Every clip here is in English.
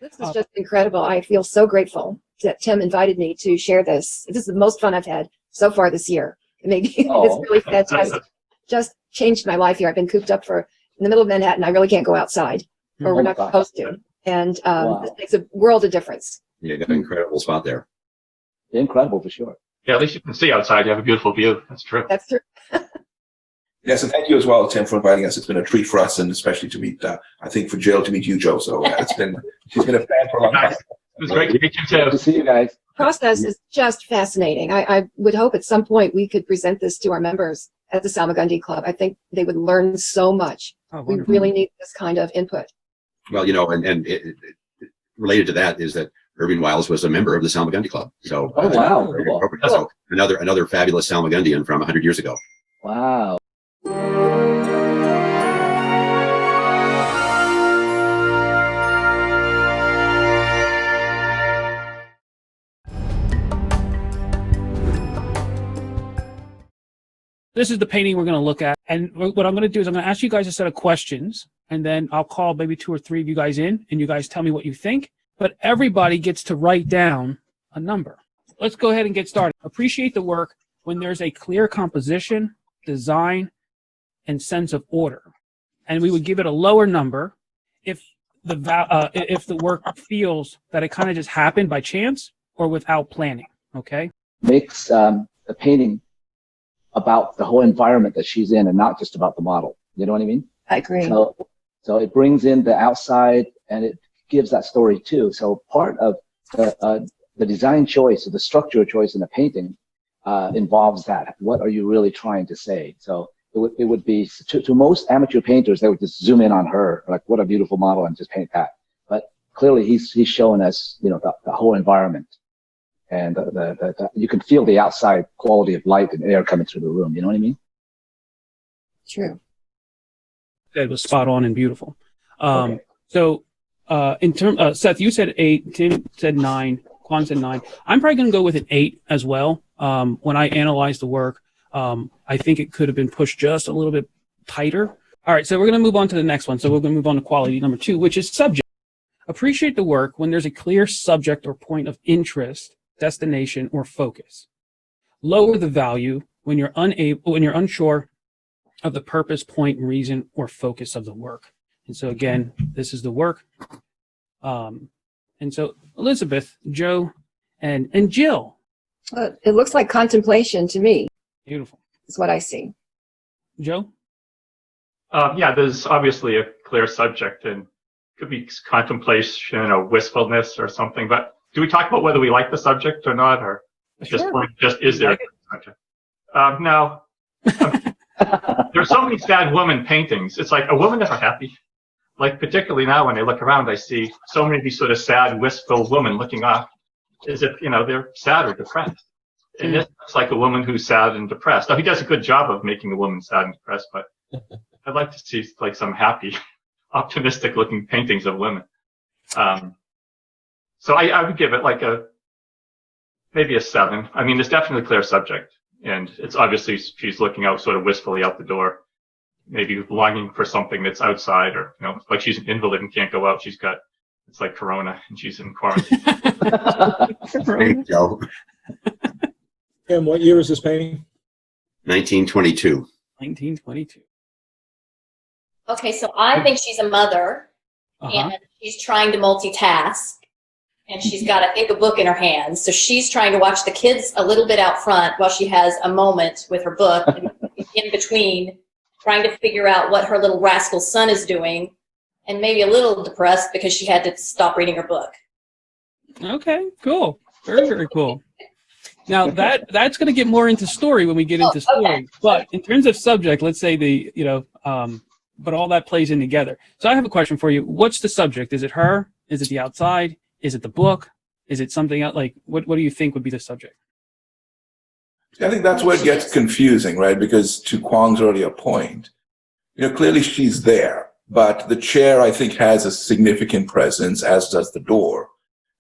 This is just incredible. I feel so grateful that Tim invited me to share this. This is the most fun I've had so far this year. It's really fantastic. Just changed my life here. I've been cooped up in the middle of Manhattan. I really can't go outside, or we're not supposed to. And this makes a world of difference. You got an incredible spot there. Incredible for sure. Yeah, at least you can see outside. You have a beautiful view. That's true. That's true. Yes, and thank you as well, Tim, for inviting us. It's been a treat for us, and especially to meet, I think for Jill to meet you, Joe. So she's been a fan for a long time. It was great to meet you too. Good to see you guys. The process is just fascinating. I would hope at some point we could present this to our members at the Salmagundi Club. I think they would learn so much. We really need this kind of input. Well, and related to that is that Irving Wiles was a member of the Salmagundi Club. So, wow. Cool. So another fabulous Salmagundian from 100 years ago. Wow. This is the painting we're going to look at. And what I'm going to do is I'm going to ask you guys a set of questions, and then I'll call maybe 2 or 3 of you guys in, and you guys tell me what you think. But everybody gets to write down a number. Let's go ahead and get started. Appreciate the work when there's a clear composition, design, and sense of order. And we would give it a lower number if the work feels that it kind of just happened by chance or without planning, okay? Makes the painting about the whole environment that she's in and not just about the model. You know what I mean? I agree. So it brings in the outside and it gives that story too. So part of the design choice or the structure choice in a painting involves that. What are you really trying to say? So it would be, to most amateur painters, they would just zoom in on her, like, what a beautiful model, and just paint that. But clearly he's showing us, the whole environment. And you can feel the outside quality of light and air coming through the room. You know what I mean? True. That was spot on and beautiful. Okay. So, Seth, you said 8. Tim said 9. Quang said 9. I'm probably going to go with an 8 as well. When I analyzed the work, I think it could have been pushed just a little bit tighter. All right, so we're going to move on to the next one. So we're going to move on to quality number 2, which is subject. Appreciate the work when there's a clear subject or point of interest, destination, or focus. Lower the value when you're unsure of the purpose, point, reason, or focus of the work. And so again, this is the work. And so Elizabeth, Joe, and Jill. It looks like contemplation to me. Beautiful. Is what I see. Joe? Yeah, there's obviously a clear subject, and could be contemplation or wistfulness or something. But do we talk about whether we like the subject or not, or just is there a subject? No. There's so many sad woman paintings. It's like, a woman never happy. Like, particularly now when I look around, I see so many of these sort of sad, wistful women looking off as if, they're sad or depressed. And this looks like a woman who's sad and depressed. Now, he does a good job of making a woman sad and depressed, but I'd like to see like some happy, optimistic looking paintings of women. So I would give it like maybe a 7. I mean, there's definitely a clear subject, and it's obviously she's looking out sort of wistfully out the door, maybe longing for something that's outside, or, like she's an invalid and can't go out. It's like Corona and she's in quarantine. Thank you, Joe. And what year is this painting? 1922. 1922. Okay, so I think she's a mother, and she's trying to multitask, and she's got, I think, a book in her hands. So she's trying to watch the kids a little bit out front while she has a moment with her book, and in between, trying to figure out what her little rascal son is doing, and maybe a little depressed because she had to stop reading her book. Okay, cool. Very, very cool. Now that's going to get more into story when we get into story. Okay. But in terms of subject, let's say but all that plays in together. So I have a question for you. What's the subject? Is it her? Is it the outside? Is it the book? Is it something else? Like, what do you think would be the subject? I think that's where it gets confusing, right? Because to Quang's earlier point, clearly she's there, but the chair, I think, has a significant presence, as does the door,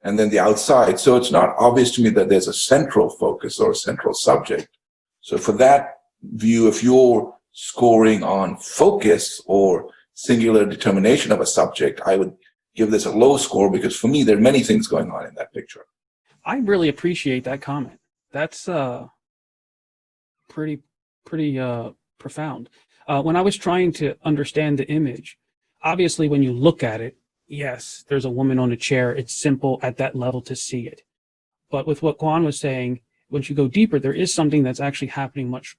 and then the outside. So it's not obvious to me that there's a central focus or a central subject. So for that view, if you're scoring on focus or singular determination of a subject, I would give this a low score because for me, there are many things going on in that picture. I really appreciate that comment. That's pretty profound. When I was trying to understand the image, obviously when you look at it, yes, there's a woman on a chair. It's simple at that level to see it. But with what Quang was saying, once you go deeper, there is something that's actually happening much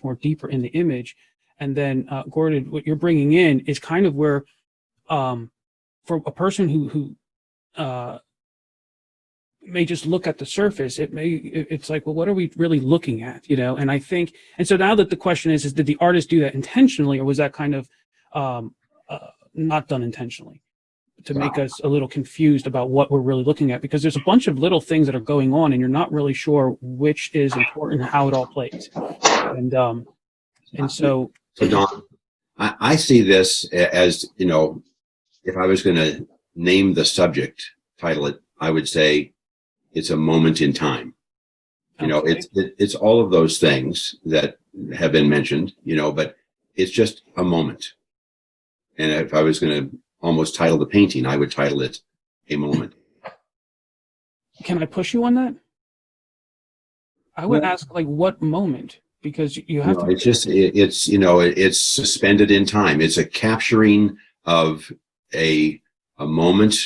more deeper in the image. And then, Gordon, what you're bringing in is kind of where, for a person who may just look at the surface, it's like, well, what are we really looking at, you know? And I think, and so now that the question is did the artist do that intentionally, or was that kind of not done intentionally to make us a little confused about what we're really looking at? Because there's a bunch of little things that are going on, and you're not really sure which is important, how it all plays, and so. So Don, I see this as, you know, if I was going to name the subject, title it, I would say it's a moment in time. You know, it's all of those things that have been mentioned, you know, but it's just a moment. And if I was going to almost title the painting, I would title it A Moment. Can I push you on that? I would ask, like, what moment? Because you have to. It's just, it's, you know, it's suspended in time. It's a capturing of a moment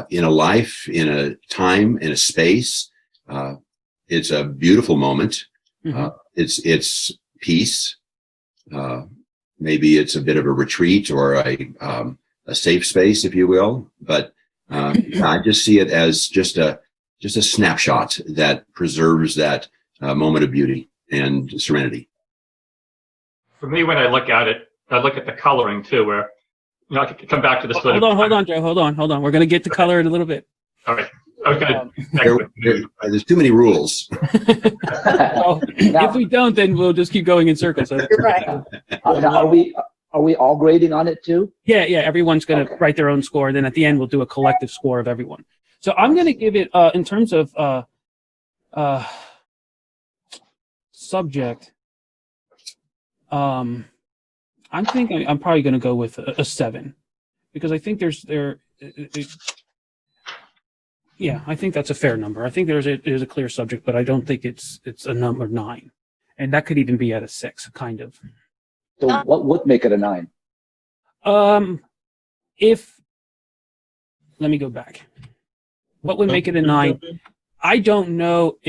in a life, in a time, in a space. It's a beautiful moment. It's peace. Maybe it's a bit of a retreat or a safe space, if you will. But I just see it as just a snapshot that preserves that moment of beauty and serenity. For me, when I look at it, I look at the coloring too, where, you know, I could come back to the sort of. Hold on, Joe. Hold on. We're going to get to color in a little bit. All right. I was going to. There's too many rules. Well, if we don't, then we'll just keep going in circles. You're right. Now, are we all grading on it too? Yeah. Everyone's going to write their own score. Then at the end, we'll do a collective score of everyone. So I'm going to give it, in terms of subject, I'm thinking I'm probably going to go with a 7, because I think I think that's a fair number. I think there's a clear subject, but I don't think it's a number 9, and that could even be at a 6, kind of. So what would make it a 9? Let me go back. What would make it a 9? I don't know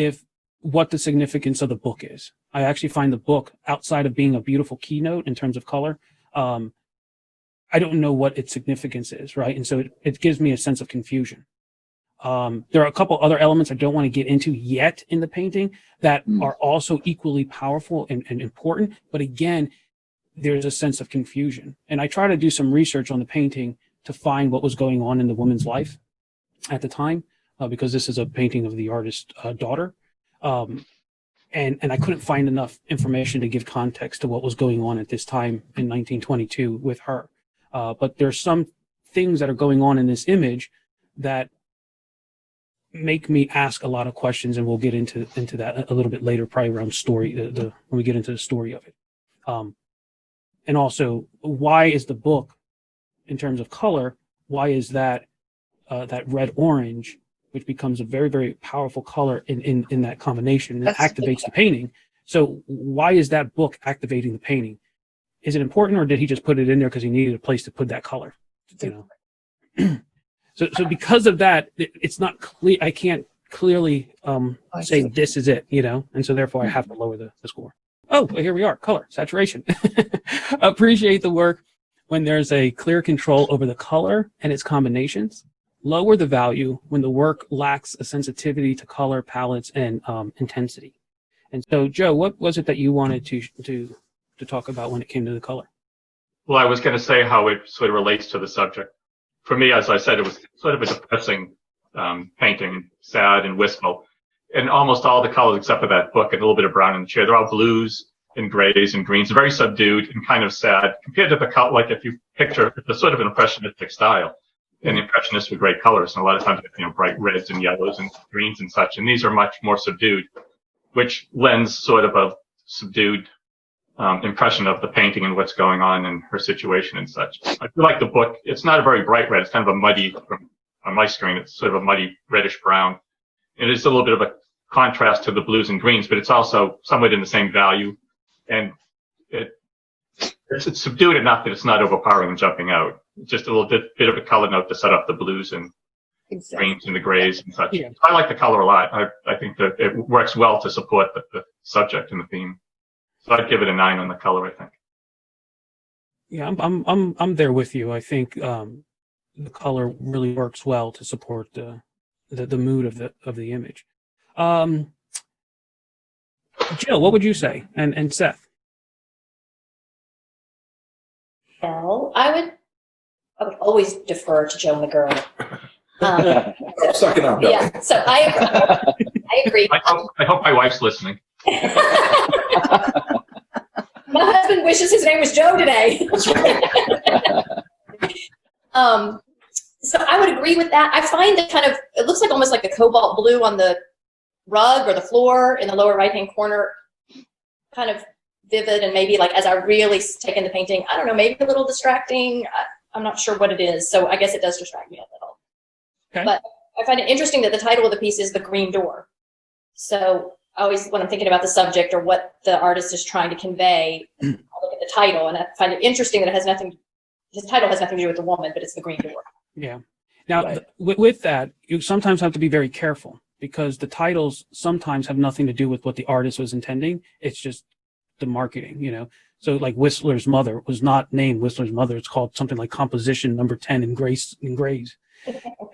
what the significance of the book is. I actually find the book, outside of being a beautiful keynote in terms of color, I don't know what its significance is, right? And so it gives me a sense of confusion. There are a couple other elements I don't want to get into yet in the painting that are also equally powerful and important. But again, there's a sense of confusion. And I try to do some research on the painting to find what was going on in the woman's life at the time, because this is a painting of the artist's daughter. And I couldn't find enough information to give context to what was going on at this time in 1922 with her. But there's some things that are going on in this image that make me ask a lot of questions, and we'll get into that a little bit later, probably around story, when we get into the story of it. And also, why is the book, in terms of color, why is that red-orange, which becomes a very, very powerful color in that combination, and activates the painting? So why is that book activating the painting? Is it important, or did he just put it in there because he needed a place to put that color? You know. So because of that, it's not clear. I can't clearly say this is it, you know, and so therefore I have to lower the score. Oh, well, here we are. Color, saturation. Appreciate the work when there's a clear control over the color and its combinations. Lower the value when the work lacks a sensitivity to color palettes and intensity. And so, Joe, what was it that you wanted to talk about when it came to the color? Well, I was going to say how it sort of relates to the subject. For me, as I said, it was sort of a depressing painting, sad and wistful. And almost all the colors except for that book and a little bit of brown in the chair, they're all blues and grays and greens, very subdued and kind of sad compared to the color. Like if you picture the sort of an impressionistic style, and impressionists with great colors, and a lot of times, you know, bright reds and yellows and greens and such. And these are much more subdued, which lends sort of a subdued impression of the painting and what's going on in her situation and such. I feel like the book, it's not a very bright red. It's kind of a muddy, on my screen, it's sort of a muddy reddish brown. And it's a little bit of a contrast to the blues and greens, but it's also somewhat in the same value. And it's subdued enough that it's not overpowering and jumping out. Just a little bit of a color note to set up the blues and greens and the grays and such. Yeah. I like the color a lot. I think that it works well to support the subject and the theme. So I'd give it a 9 on the color, I think. Yeah, I'm there with you. I think the color really works well to support the mood of the image. Jill, what would you say? And Seth? Well, I would always defer to Joe Mcgurl. Suck it up, Joe. Yeah, so I agree. I hope my wife's listening. My husband wishes his name was Joe today. So I would agree with that. I find it it looks like almost like a cobalt blue on the rug or the floor in the lower right-hand corner, kind of vivid, and maybe like as I really take in the painting, I don't know, maybe a little distracting. I'm not sure what it is, so I guess it does distract me a little. Okay. But I find it interesting that the title of the piece is The Green Door. So always when I'm thinking about the subject or what the artist is trying to convey, I look at the title, and I find it interesting that his title has nothing to do with the woman, but it's The Green Door. Yeah. Now, Right. with that, you sometimes have to be very careful because the titles sometimes have nothing to do with what the artist was intending. It's just the marketing, you know. So like Whistler's Mother was not named Whistler's Mother. It's called something like Composition Number 10 in Grays.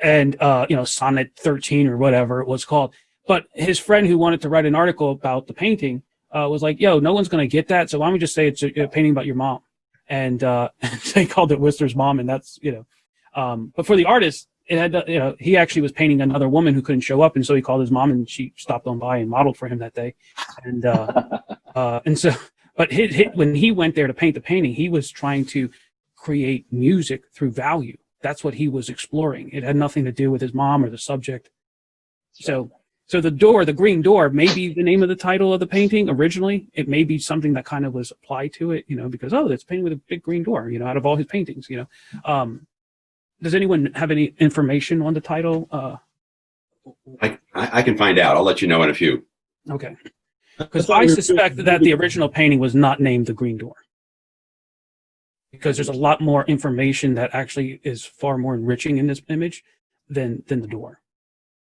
And, Sonnet 13 or whatever it was called. But his friend who wanted to write an article about the painting was like, yo, no one's going to get that. So why don't we just say it's a painting about your mom? And they called it Whistler's Mom. And that's, but for the artist, it had, he actually was painting another woman who couldn't show up. And so he called his mom, and she stopped on by and modeled for him that day. And so, but when he went there to paint the painting, he was trying to create music through value. That's what he was exploring. It had nothing to do with his mom or the subject. So the Green Door may be the name of the title of the painting originally. It may be something that kind of was applied to it, because, it's painted with a big green door, out of all his paintings, Does anyone have any information on the title? I can find out. I'll let you know in a few. Okay. Because I suspect that the original painting was not named The Green Door. Because there's a lot more information that actually is far more enriching in this image than the door.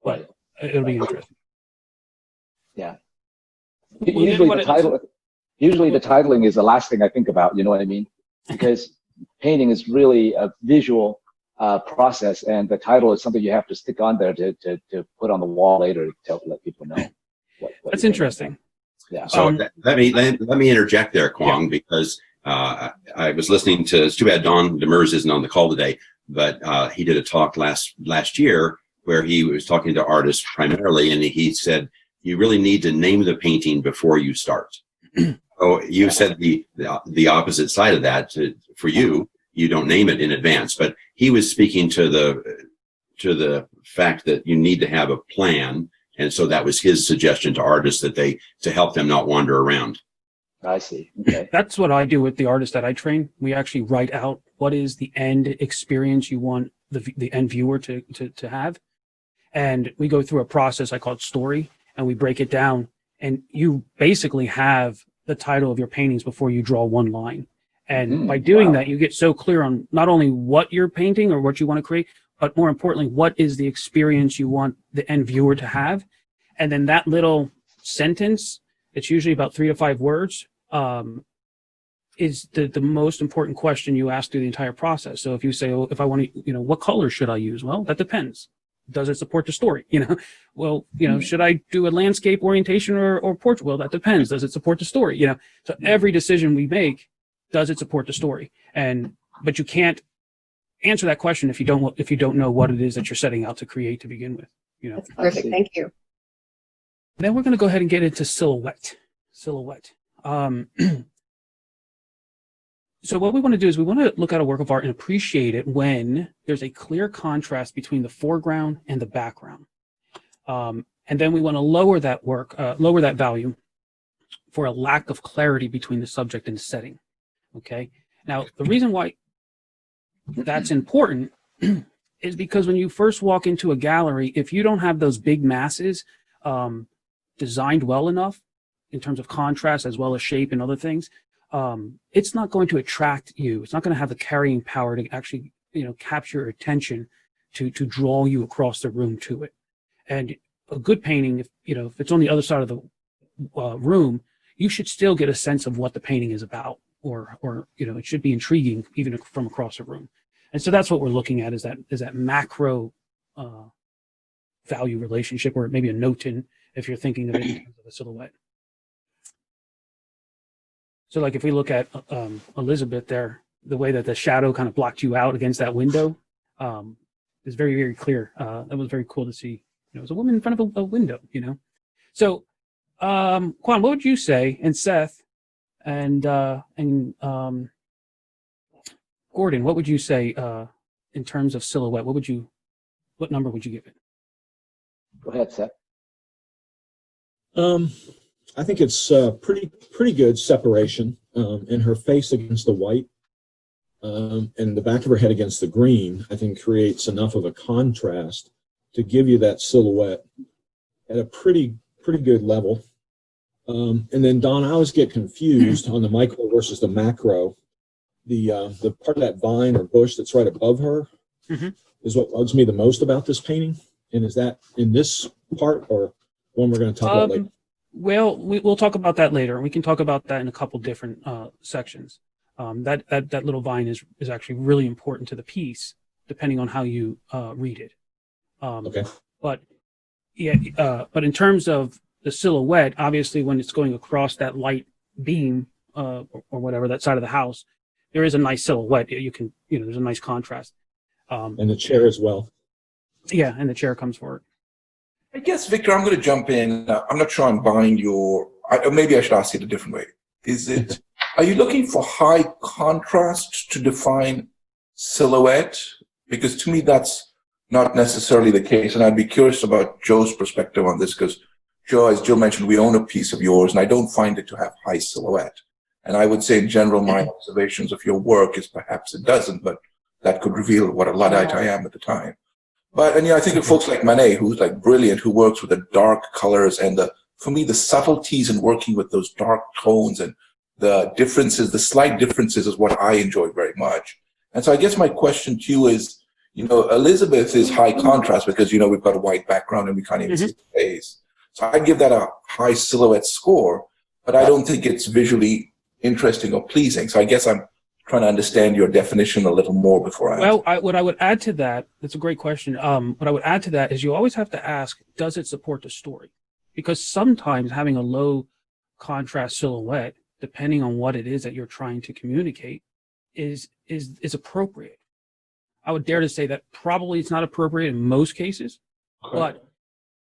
But it'll be interesting. Yeah. Well, usually the titling is the last thing I think about, you know what I mean? Because painting is really a visual process, and the title is something you have to stick on there to put on the wall later to let people know. What That's interesting. Yeah. So let me interject there, Quang, because I was listening to. It's too bad Don Demers isn't on the call today, but he did a talk last year where he was talking to artists primarily, and he said you really need to name the painting before you start. Oh, you said the opposite side of that. For you don't name it in advance, but he was speaking to the fact that you need to have a plan. And so that was his suggestion to artists to help them not wander around. I see. Okay. That's what I do with the artists that I train. We actually write out what is the end experience you want the end viewer to have. And we go through a process I call it story, and we break it down. And you basically have the title of your paintings before you draw one line. And by doing that, you get so clear on not only what you're painting or what you want to create, but more importantly, what is the experience you want the end viewer to have. And then that little sentence, it's usually about 3 to 5 words, is the most important question you ask through the entire process. So if you say, if I want to, what color should I use? Well, that depends. Does it support the story? Well, should I do a landscape orientation or portrait? Well, that depends. Does it support the story? So every decision we make, does it support the story? But you can't answer that question if you don't know what it is that you're setting out to create to begin with. That's perfect. Thank you. Then we're going to go ahead and get into silhouette. So what we want to do is we want to look at a work of art and appreciate it when there's a clear contrast between the foreground and the background. And then we want to lower that value for a lack of clarity between the subject and the setting. Okay. Now, the reason why that's important is because when you first walk into a gallery, if you don't have those big masses designed well enough in terms of contrast as well as shape and other things, it's not going to attract you. It's not going to have the carrying power to actually, capture your attention to draw you across the room to it. And a good painting, if it's on the other side of the room, you should still get a sense of what the painting is about, or it should be intriguing even from across the room. And so that's what we're looking at, is that macro value relationship, or maybe a notin if you're thinking of it in terms of a silhouette. So like if we look at Elizabeth there, the way that the shadow kind of blocked you out against that window is very, very clear. That was very cool to see. It was a woman in front of a window, So, Quang, what would you say? And Seth and Gordon, what would you say in terms of silhouette? What number would you give it? Go ahead, Seth. I think it's pretty good separation, and her face against the white, and the back of her head against the green, I think creates enough of a contrast to give you that silhouette at a pretty good level. And then Don, I always get confused on the micro versus the macro. The part of that vine or bush that's right above her is what bugs me the most about this painting. And is that in this part or one we're going to talk about later? Well, we'll talk about that later. We can talk about that in a couple different sections. That little vine is actually really important to the piece, depending on how you read it. Okay. But but in terms of the silhouette, obviously, when it's going across that light beam or whatever, that side of the house, there is a nice silhouette. You can, there's a nice contrast. And the chair as well. Yeah, and the chair comes forward. I guess, Victor, I'm going to jump in. I'm not sure I'm buying maybe I should ask it a different way. Are you looking for high contrast to define silhouette? Because to me, that's not necessarily the case. And I'd be curious about Joe's perspective on this, because Joe, as Jill mentioned, we own a piece of yours, and I don't find it to have high silhouette. And I would say, in general, my observations of your work is perhaps it doesn't, but that could reveal what a Luddite I am at the time. But, and I think of folks like Manet, who's like brilliant, who works with the dark colors and for me, the subtleties in working with those dark tones and the differences, the slight differences is what I enjoy very much. And so I guess my question to you is, Elizabeth is high contrast because, we've got a white background and we can't even see the face. So I'd give that a high silhouette score, but I don't think it's visually interesting or pleasing. So I guess I'm trying to understand your definition a little more before I answer. What I would add to that, that's a great question. What I would add to that is you always have to ask, does it support the story? Because sometimes having a low contrast silhouette, depending on what it is that you're trying to communicate, is appropriate. I would dare to say that probably it's not appropriate in most cases, but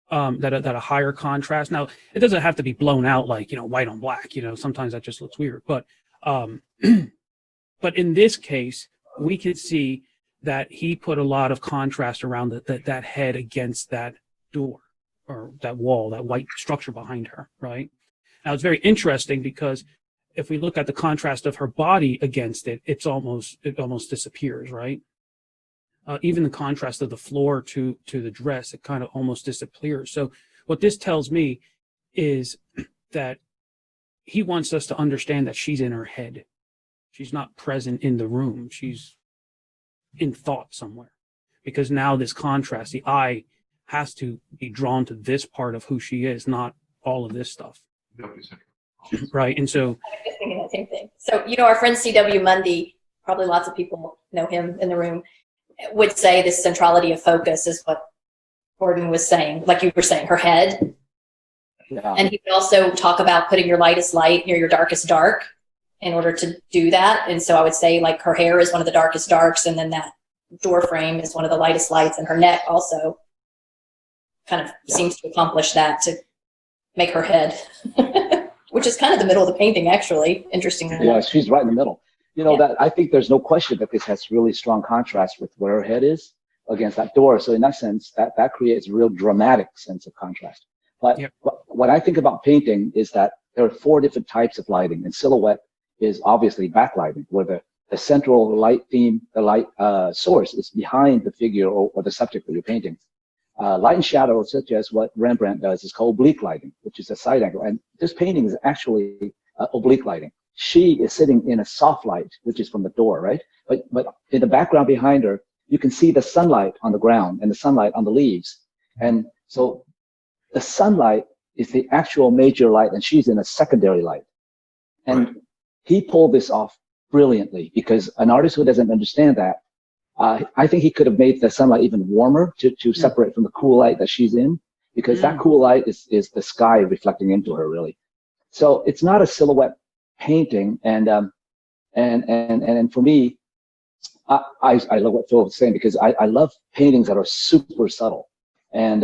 that a higher contrast. Now, it doesn't have to be blown out like, white on black. Sometimes that just looks weird. But but in this case, we could see that he put a lot of contrast around that head against that door or that wall, that white structure behind her, right? Now, it's very interesting because if we look at the contrast of her body against it, it almost disappears, right? Even the contrast of the floor to the dress, it kind of almost disappears. So what this tells me is that he wants us to understand that she's in her head. She's not present in the room. She's in thought somewhere. Because now this contrast, the eye has to be drawn to this part of who she is, not all of this stuff. Right. And so I'm just thinking that same thing. So, our friend C.W. Mundy, probably lots of people know him in the room, would say this centrality of focus is what Gordon was saying, like you were saying, her head. Yeah. And he would also talk about putting your lightest light near your darkest dark in order to do that. And so I would say like her hair is one of the darkest darks, and then that door frame is one of the lightest lights, and her neck also kind of seems to accomplish that, to make her head, which is kind of the middle of the painting, actually, interestingly. Yeah, she's right in the middle. That I think there's no question that this has really strong contrast with where her head is against that door. So in that sense, that creates a real dramatic sense of contrast. But what I think about painting is that there are 4 different types of lighting, and silhouette is obviously backlighting, where the central light theme, the light source is behind the figure or the subject that you're painting. Light and shadow, such as what Rembrandt does, is called oblique lighting, which is a side angle. And this painting is actually oblique lighting. She is sitting in a soft light, which is from the door, right? But in the background behind her, you can see the sunlight on the ground and the sunlight on the leaves. And so the sunlight is the actual major light, and she's in a secondary light. And he pulled this off brilliantly, because an artist who doesn't understand that, I think he could have made the sunlight even warmer to separate from the cool light that she's in, because that cool light is the sky reflecting into her, really. So it's not a silhouette painting, and for me, I love what Phil was saying, because I love paintings that are super subtle, and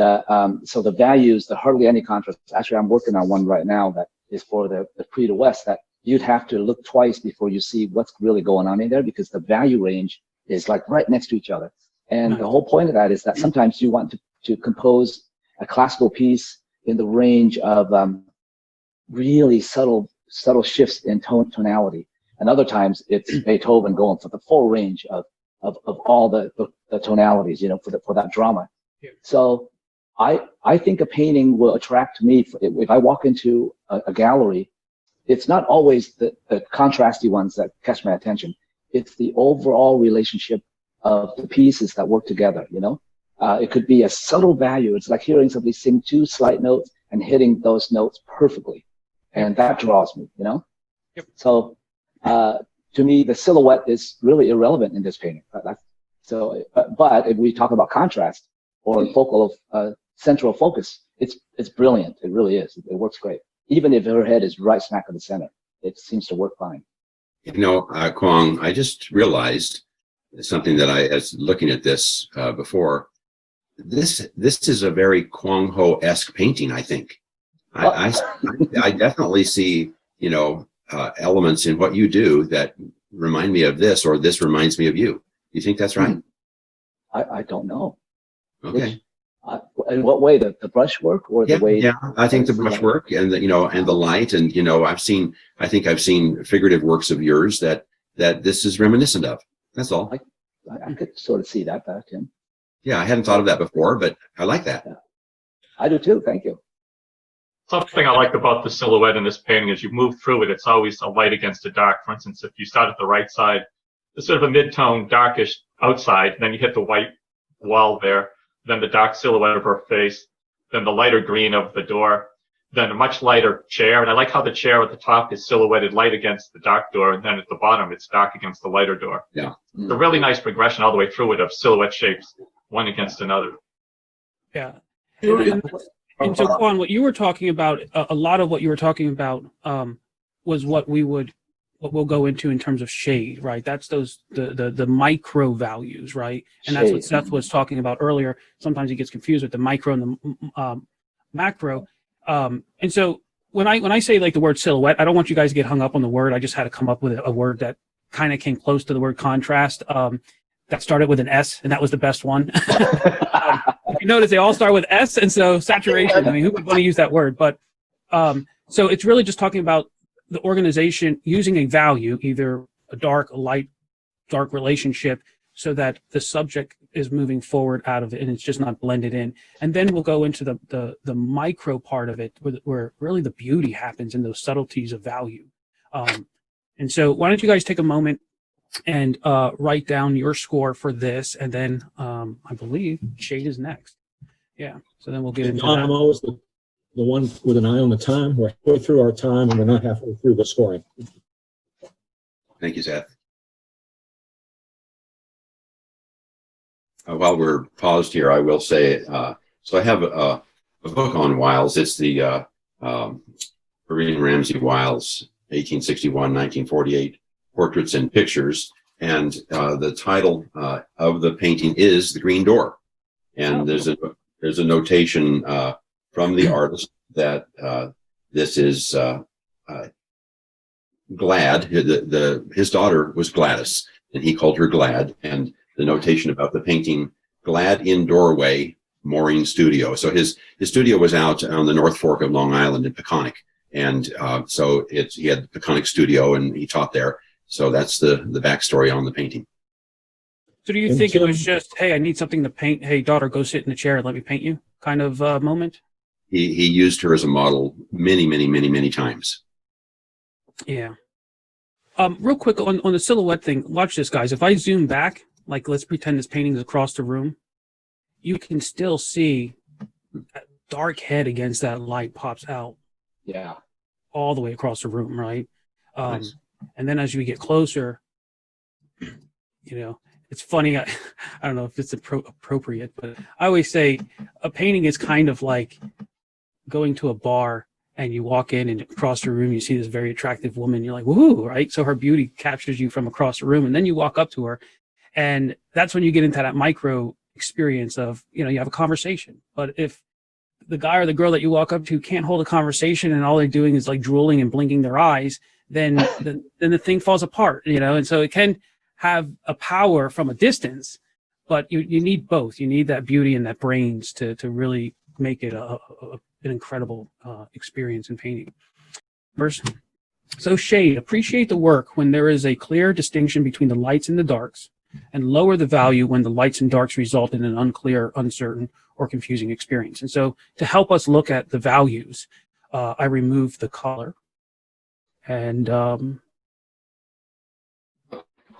so the values, the hardly any contrast. Actually, I'm working on one right now that is for the Prix de West, that you'd have to look twice before you see what's really going on in there, because the value range is like right next to each other. And the whole point of that is that sometimes you want to compose a classical piece in the range of really subtle shifts in tonality. And other times it's Beethoven going for the full range of all the tonalities, for that drama. Yeah. So I think a painting will attract me. If I walk into a gallery, it's not always the contrasty ones that catch my attention. It's the overall relationship of the pieces that work together, It could be a subtle value. It's like hearing somebody sing 2 slight notes and hitting those notes perfectly. And that draws me, Yep. So to me, the silhouette is really irrelevant in this painting. But if we talk about contrast or central focus, it's brilliant. It really is. It works great. Even if her head is right smack in the center, it seems to work fine. Quang, I just realized something that I was looking at this before. This is a very Quang Ho-esque painting, I think. I definitely see, elements in what you do that remind me of this, or this reminds me of you. You think that's right? I don't know. Okay. In what way? The brushwork, or the way? Yeah, I think the brushwork and the light, and I think I've seen figurative works of yours that this is reminiscent of. That's all. I could sort of see that, Tim. Yeah, I hadn't thought of that before, but I like that. Yeah. I do too. Thank you. Something I like about the silhouette in this painting is you move through it, it's always a light against a dark. For instance, if you start at the right side, there's sort of a mid-tone darkish outside, then you hit the white wall there, then the dark silhouette of her face, then the lighter green of the door, then a much lighter chair. And I like how the chair at the top is silhouetted light against the dark door, and then at the bottom it's dark against the lighter door. Yeah. It's a really nice progression all the way through it of silhouette shapes, one against another. Yeah. And so, Quang, what you were talking about, a lot of what you were talking about was what we'll go into in terms of shade, right? That's the micro values, right? And that's what Seth was talking about earlier. Sometimes he gets confused with the micro and the macro. And so when I say like the word silhouette, I don't want you guys to get hung up on the word. I just had to come up with a word that kind of came close to the word contrast. That started with an S, and that was the best one. You notice they all start with S, and so saturation. I mean, who would want to use that word? But so it's really just talking about the organization using a value, either a dark, a light, dark relationship, so that the subject is moving forward out of it, and it's just not blended in. And then we'll go into the micro part of it, where really the beauty happens in those subtleties of value. And so why don't you guys take a moment and write down your score for this, and then I believe shade is next. Yeah, so then we'll get into that. I'm always the one with an eye on the time. We're halfway through our time, and we're not halfway through the scoring. Thank you, Seth. While we're paused here, I will say, so I have a book on Wiles. It's the Irving Wiles, 1861-1948. Portraits and Pictures, and the title of the painting is The Green Door. And there's a notation from the artist that this is Glad. His daughter was Gladys, and he called her Glad. And the notation about the painting, Glad in Doorway, Mooring Studio. So his studio was out on the North Fork of Long Island in Peconic. And so he had the Conic studio and he taught there. So that's the backstory on the painting. So do you think it was just, hey, I need something to paint. Hey, daughter, go sit in the chair and let me paint you kind of moment? He used her as a model many times. Yeah. Real quick on the silhouette thing, watch this, guys. If I zoom back, like let's pretend this painting is across the room, you can still see that dark head against that light pops out. Yeah. All the way across the room, right? Nice. And then as we get closer, it's funny. I don't know if it's appropriate, but I always say a painting is kind of like going to a bar and you walk in and across the room, you see this very attractive woman. You're like, woohoo, right? So her beauty captures you from across the room. And then you walk up to her. And that's when you get into that micro experience of, you have a conversation. But if the guy or the girl that you walk up to can't hold a conversation and all they're doing is like drooling and blinking their eyes, then the thing falls apart, And so it can have a power from a distance, but you need both. You need that beauty and that brains to really make it an incredible experience in painting. So shade, appreciate the work when there is a clear distinction between the lights and the darks, and lower the value when the lights and darks result in an unclear, uncertain, or confusing experience. And so to help us look at the values, I removed the color. And so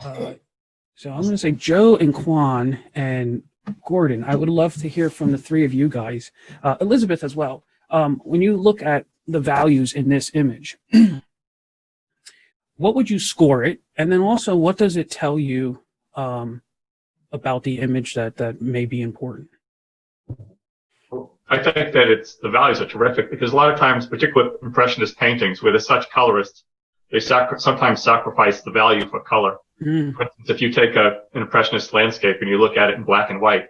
I'm going to say Joe and Quan and Gordon, I would love to hear from the three of you guys, Elizabeth as well. When you look at the values in this image, what would you score it? And then also, what does it tell you about the image that may be important? I think that the values are terrific because a lot of times, particularly with Impressionist paintings, where they're such colorists, they sometimes sacrifice the value for color. Mm. For instance, if you take an Impressionist landscape and you look at it in black and white,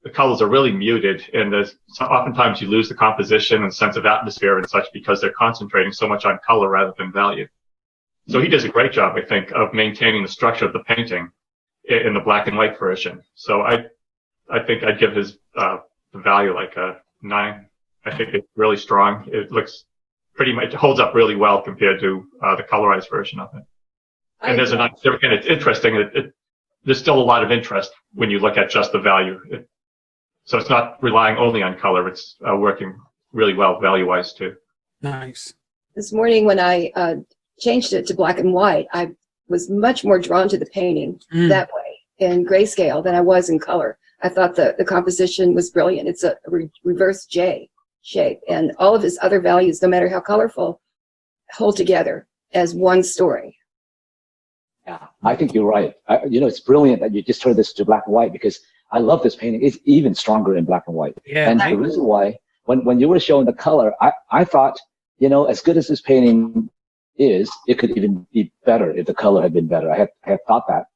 the colors are really muted, and oftentimes you lose the composition and sense of atmosphere and such because they're concentrating so much on color rather than value. So he does a great job, I think, of maintaining the structure of the painting in the black and white version. So I think I'd give his the value like a 9. I think it's really strong. It looks it holds up really well compared to the colorized version of it. And and it's interesting. There's still a lot of interest when you look at just the value. So it's not relying only on color. It's working really well value-wise too. Nice. This morning when I changed it to black and white, I was much more drawn to the painting that way in grayscale than I was in color. I thought the composition was brilliant. It's a reverse J shape, and all of his other values, no matter how colorful, hold together as one story. Yeah, I think you're right. It's brilliant that you just turned this to black and white because I love this painting. It's even stronger in black and white. Yeah. And the reason why, when you were showing the color, I thought, as good as this painting is, it could even be better if the color had been better. I had thought that.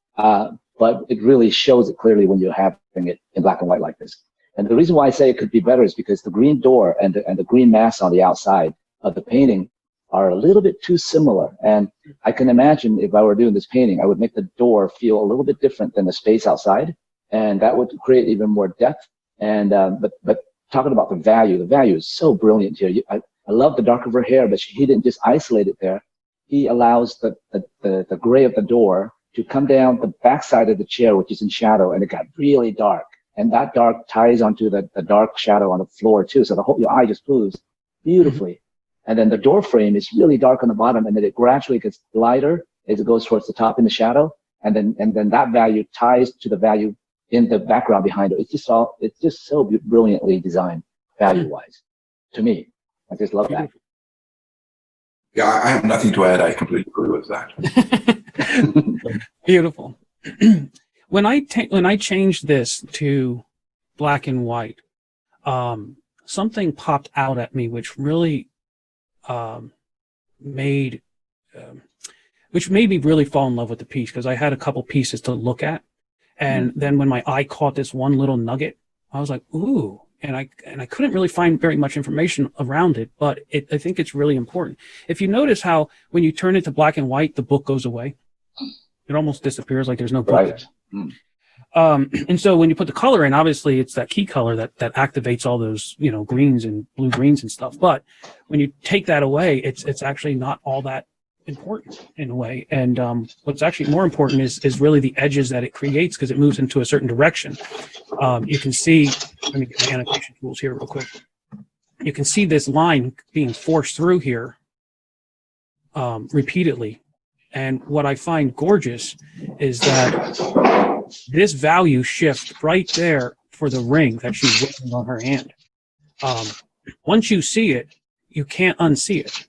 But it really shows it clearly when you're having it in black and white like this. And the reason why I say it could be better is because the green door and the green mass on the outside of the painting are a little bit too similar. And I can imagine if I were doing this painting, I would make the door feel a little bit different than the space outside. And that would create even more depth. And, but talking about the value is so brilliant here. I love the dark of her hair, but he didn't just isolate it there. He allows the gray of the door to come down the backside of the chair, which is in shadow, and it got really dark. And that dark ties onto the dark shadow on the floor too. So your eye just moves beautifully. Mm-hmm. And then the door frame is really dark on the bottom, and then it gradually gets lighter as it goes towards the top in the shadow. And then that value ties to the value in the background behind it. It's just so brilliantly designed value-wise to me. I just love that. Yeah, I have nothing to add. I completely agree with that. Beautiful. When I changed this to black and white, something popped out at me which really made me really fall in love with the piece, because I had a couple pieces to look at, and then when my eye caught this one little nugget, I was like, ooh. And I couldn't really find very much information around it, but I think it's really important. If you notice how when you turn it to black and white, the book goes away. It almost disappears, like there's no book. Right. And so when you put the color in, obviously it's that key color that activates all those, greens and blue greens and stuff. But when you take that away, it's actually not all that important in a way. And what's actually more important is really the edges that it creates, because it moves into a certain direction. You can see, let me get my annotation tools here real quick. You can see this line being forced through here repeatedly. And what I find gorgeous is that this value shift right there for the ring that she's wearing on her hand. Once you see it, you can't unsee it.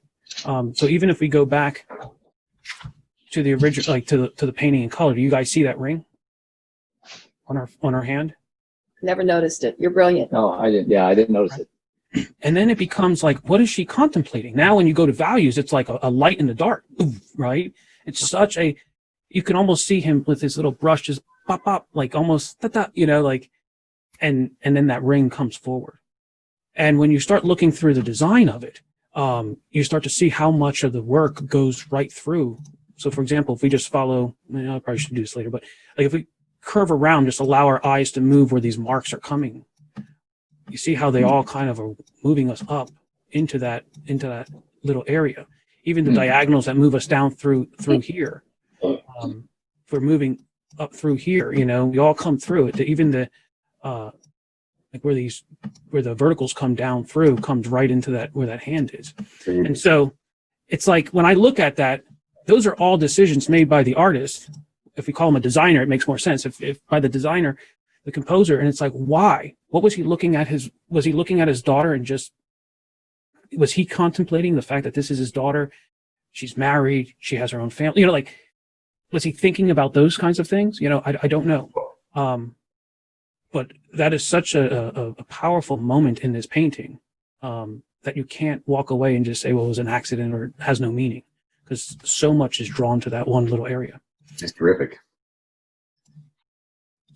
So even if we go back to the original, like to the painting in color, do you guys see that ring on her hand? Never noticed it. You're brilliant. No, I didn't. Yeah, I didn't notice it. And then it becomes like, what is she contemplating? Now, when you go to values, it's like a light in the dark, right? It's such a, you can almost see him with his little brush just pop, pop, like almost, like, and then that ring comes forward. And when you start looking through the design of it, you start to see how much of the work goes right through. So, for example, if we just follow, I probably should do this later, but like if we curve around, just allow our eyes to move where these marks are coming. You see how they all kind of are moving us up into that little area. Even the diagonals that move us down through here. If we're moving up through here, we all come through it. Even the like where the verticals come down through comes right into that where that hand is. And so it's like when I look at that, those are all decisions made by the artist. If we call him a designer, it makes more sense. If by the designer, the composer, and it's like, why? What was he looking at? Was he looking at his daughter and just, was he contemplating the fact that this is his daughter? She's married. She has her own family. Like, was he thinking about those kinds of things? I don't know. But that is such a powerful moment in this painting that you can't walk away and just say, well, it was an accident or it has no meaning, because so much is drawn to that one little area. That's terrific.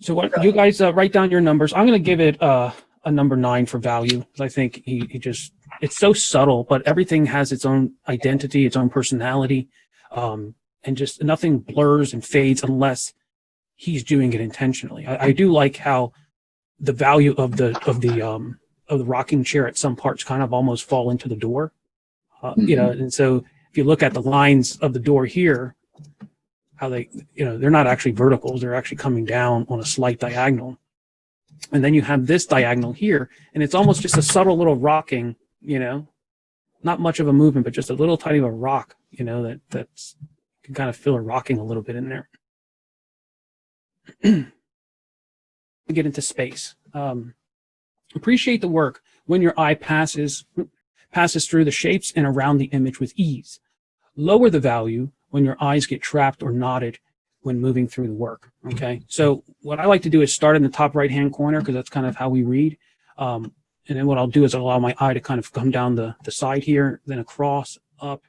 So what you guys write down your numbers. I'm going to give it a number 9 for value, because I think he just, it's so subtle, but everything has its own identity, its own personality, and just nothing blurs and fades unless he's doing it intentionally. I do like how the value of the rocking chair at some parts kind of almost fall into the door, and so if you look at the lines of the door here, how they, they're not actually verticals, they're actually coming down on a slight diagonal. And then you have this diagonal here, and it's almost just a subtle little rocking, not much of a movement, but just a little tiny of a rock, that's you can kind of feel a rocking a little bit in there. Get into space. Appreciate the work when your eye passes through the shapes and around the image with ease. Lower the value when your eyes get trapped or knotted when moving through the work. Okay, so what I like to do is start in the top right hand corner, because that's kind of how we read. And then what I'll do is allow my eye to kind of come down the side here, then across, up,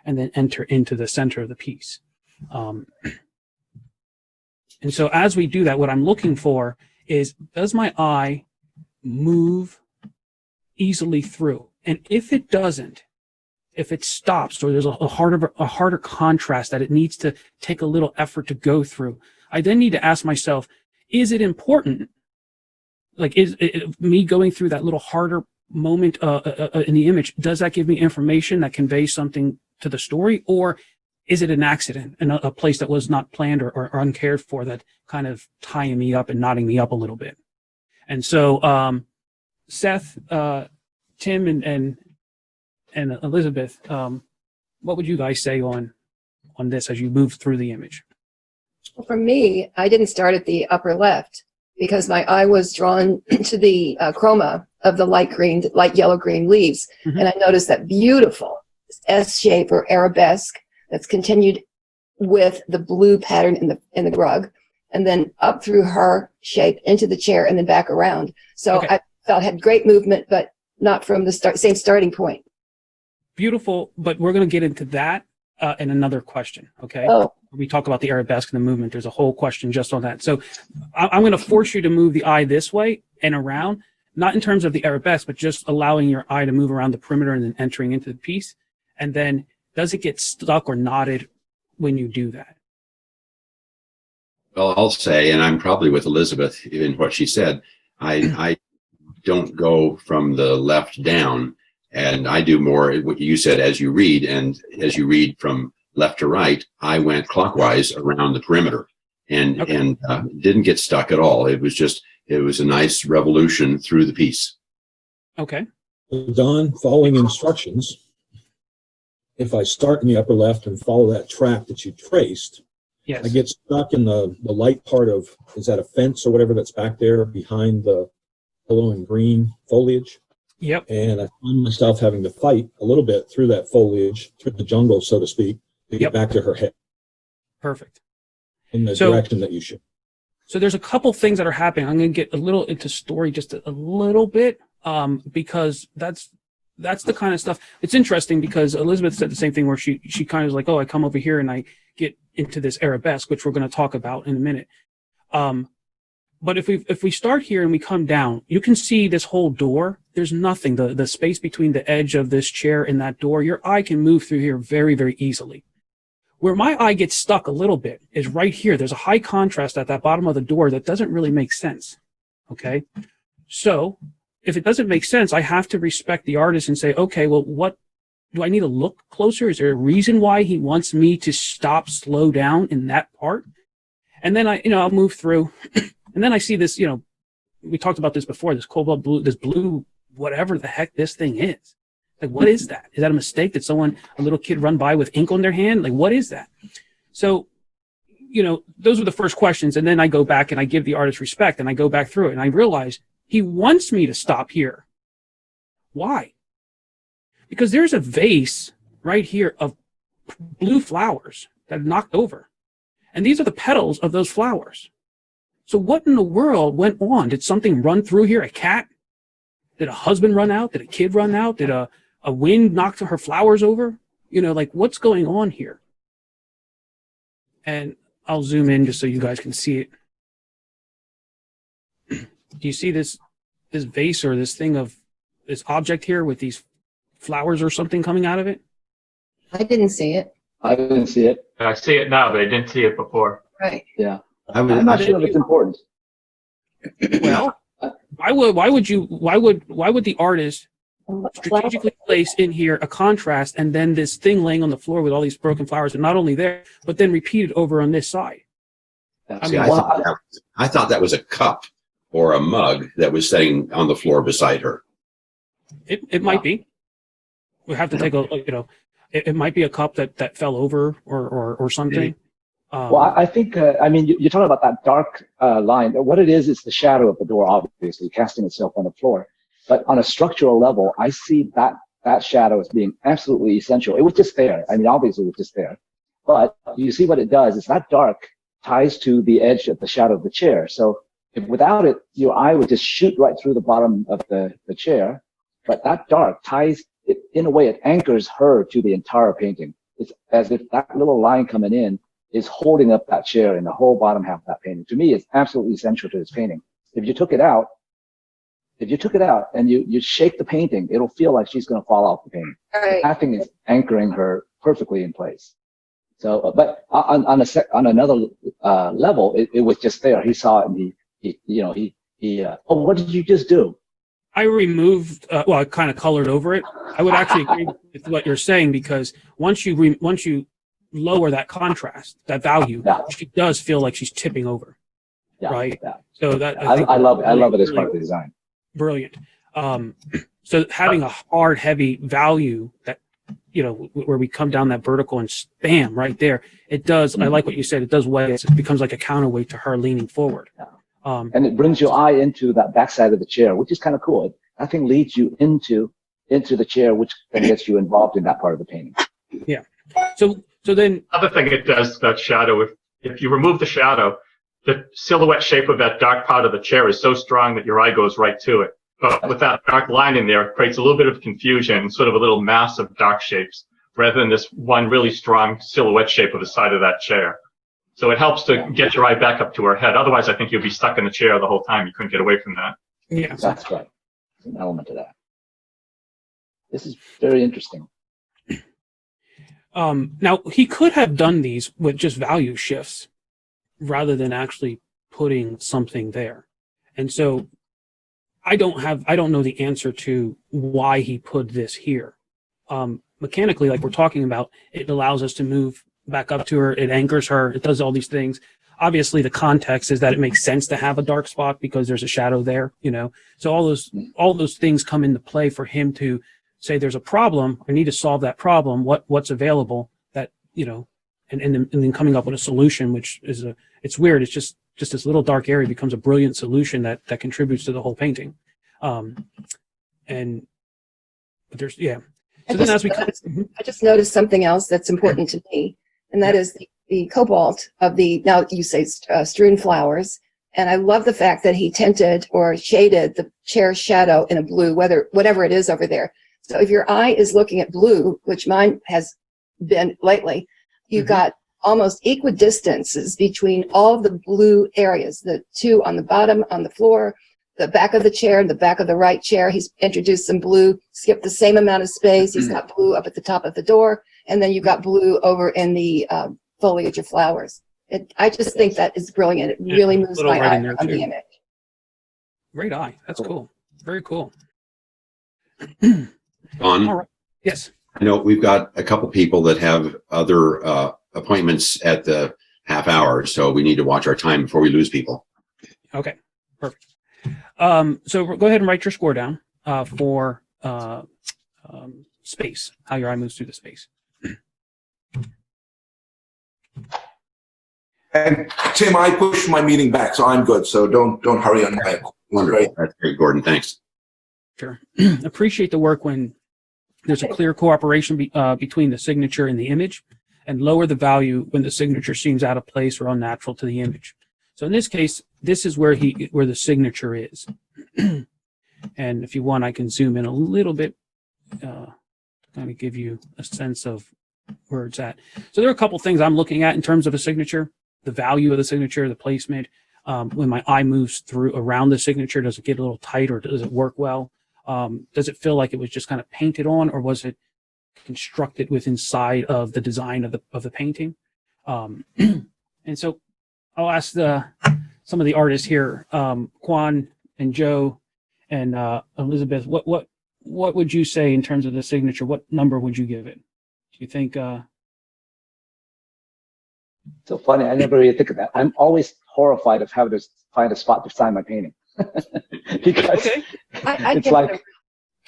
and then enter into the center of the piece. And so as we do that, what I'm looking for is, does my eye move easily through? And if it doesn't, if it stops, or there's a harder contrast that it needs to take a little effort to go through, I then need to ask myself, is it important? Like, is it, me going through that little harder moment in the image, does that give me information that conveys something to the story? Or is it an accident in a place that was not planned or uncared for, that kind of tying me up and knotting me up a little bit? And so Seth, Tim, and Elizabeth, what would you guys say on this as you move through the image? Well, for me, I didn't start at the upper left, because my eye was drawn to the chroma of the light yellow-green leaves. Mm-hmm. And I noticed that beautiful S shape or arabesque that's continued with the blue pattern in the rug, and then up through her shape into the chair and then back around. So okay. I felt had great movement, but not from the same starting point. Beautiful, but we're going to get into that in another question, okay? Oh. We talk about the arabesque and the movement. There's a whole question just on that. So I'm going to force you to move the eye this way and around, not in terms of the arabesque, but just allowing your eye to move around the perimeter and then entering into the piece. And then, does it get stuck or knotted when you do that? Well, I'll say, and I'm probably with Elizabeth in what she said, I don't go from the left down, and I do more what you said as you read, and as you read from left to right, I went clockwise around the perimeter and didn't get stuck at all. It was a nice revolution through the piece. Okay. Don, following instructions, if I start in the upper left and follow that track that you traced, Yes. I get stuck in the light part of, is that a fence or whatever that's back there behind the yellow and green foliage? Yep. And I find myself having to fight a little bit through that foliage, through the jungle, so to speak, to get back to her head. Perfect. In the direction that you should. So there's a couple things that are happening. I'm going to get a little into story just a little bit, because that's the kind of stuff. It's interesting because Elizabeth said the same thing where she kind of was like, oh, I come over here and I get into this arabesque, which we're going to talk about in a minute. But if we start here and we come down, you can see this whole door. There's nothing. The space between the edge of this chair and that door, your eye can move through here very, very easily. Where my eye gets stuck a little bit is right here. There's a high contrast at that bottom of the door that doesn't really make sense. Okay. So if it doesn't make sense, I have to respect the artist and say, okay, well, what do I need to look closer? Is there a reason why he wants me to slow down in that part? And then I'll move through. And then I see this, we talked about this before, this cobalt blue, this blue, whatever the heck this thing is. Like, what is that? Is that a mistake? Did a little kid run by with ink on their hand? Like, what is that? So, those were the first questions. And then I go back and I give the artist respect and I go back through it and I realize he wants me to stop here. Why? Because there's a vase right here of blue flowers that knocked over. And these are the petals of those flowers. So what in the world went on? Did something run through here? A cat? Did a husband run out? Did a kid run out? Did a wind knock her flowers over? What's going on here? And I'll zoom in just so you guys can see it. Do you see this vase or this thing of this object here with these flowers or something coming out of it? I didn't see it. I didn't see it. I see it now, but I didn't see it before. Right. Yeah. I'm not sure if it's important. Well, why would the artist strategically place in here a contrast and then this thing laying on the floor with all these broken flowers, and not only there, but then repeated over on this side? I thought that was a cup or a mug that was sitting on the floor beside her. It might be. We have to take it might be a cup that fell over or something. Well, I think, you're talking about that dark line. What it is the shadow of the door, obviously, casting itself on the floor. But on a structural level, I see that shadow as being absolutely essential. It was just there. Obviously, it was just there. But you see what it does is that dark ties to the edge of the shadow of the chair. So without it, your eye would just shoot right through the bottom of the chair. But that dark ties, it, in a way, it anchors her to the entire painting. It's as if that little line coming in is holding up that chair in the whole bottom half of that painting. To me, it's absolutely essential to this painting. If you took it out and you shake the painting, it'll feel like she's going to fall off the painting. Right. That thing is anchoring her perfectly in place. So, but on another level, it was just there. He saw it and he oh, what did you just do? I removed, I kind of colored over it. I would actually agree with what you're saying, because once you lower that contrast, that value, she does feel like she's tipping over, right? Yeah. So that I love it as part of the design. Brilliant. So having a hard, heavy value that, where we come down that vertical and bam, right there, it does. I like what you said. It does weigh. It becomes like a counterweight to her leaning forward. Yeah. And it brings your eye into that backside of the chair, which is kind of cool. That thing leads you into the chair, which then gets you involved in that part of the painting. Yeah. So then Other thing it does, that shadow, if you remove the shadow, the silhouette shape of that dark part of the chair is so strong that your eye goes right to it. But with that dark line in there, it creates a little bit of confusion, sort of a little mass of dark shapes, rather than this one really strong silhouette shape of the side of that chair. So it helps to get your eye back up to her head. Otherwise, I think you'd be stuck in the chair the whole time. You couldn't get away from that. Yeah, that's right. There's an element to that. This is very interesting. Now, he could have done these with just value shifts. rather than actually putting something there. And so I don't know the answer to why he put this here. Mechanically, like we're talking about, it allows us to move back up to her. It anchors her. It does all these things. Obviously, the context is that it makes sense to have a dark spot because there's a shadow there, you know. So all those things come into play for him to say there's a problem. I need to solve that problem. What's available that, you know, and then coming up with a solution, which is it's weird. It's just this little dark area becomes a brilliant solution that contributes to the whole painting. But there's, yeah. So then I just noticed something else that's important to me, and that is the cobalt of the, now you say strewn flowers. And I love the fact that he tinted or shaded the chair's shadow in a blue, whatever it is over there. So if your eye is looking at blue, which mine has been lately, you've got almost equidistances between all of the blue areas, the two on the bottom, on the floor, the back of the chair, and the back of the right chair. He's introduced some blue, skipped the same amount of space. He's got blue up at the top of the door, and then you've got blue over in the foliage of flowers. I just think that is brilliant. It really moves my eye on the image. Great eye. That's cool. Very cool. All right. Yes. I know we've got a couple people that have other appointments at the half hour, so we need to watch our time before we lose people. Okay, perfect. So go ahead and write your score down for space, how your eye moves through the space. And Tim, I pushed my meeting back, so I'm good. So don't hurry on my. Wonderful. That's great, Gordon. Thanks. Sure. Appreciate the work when there's a clear cooperation between the signature and the image, and lower the value when the signature seems out of place or unnatural to the image. So in this case, this is where the signature is. And if you want, I can zoom in a little bit to kind of give you a sense of where it's at. So there are a couple things I'm looking at in terms of a signature: the value of the signature, the placement. When my eye moves through around the signature, does it get a little tight or does it work well? Does it feel like it was just kind of painted on, or was it constructed with inside of the design of the painting? And so I'll ask some of the artists here, Quang and Joe and Elizabeth. What would you say in terms of the signature? What number would you give it? Do you think? So funny. I never really think of that. I'm always horrified of having to find a spot to sign my painting. Because I it's give like it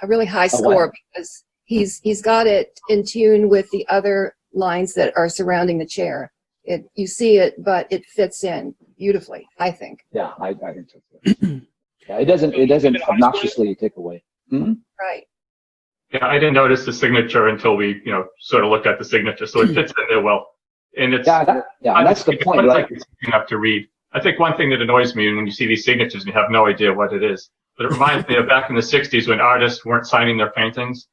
a really high score because he's got it in tune with the other lines that are surrounding the chair. You see it, but it fits in beautifully, I think. Yeah, I think so too. Yeah, it doesn't obnoxiously take away. Mm-hmm. Right. Yeah, I didn't notice the signature until we, sort of looked at the signature. So it fits in there well. And it's that's the point, right? Like it's enough to read. I think one thing that annoys me when you see these signatures and you have no idea what it is, but it reminds me of back in the 60s when artists weren't signing their paintings.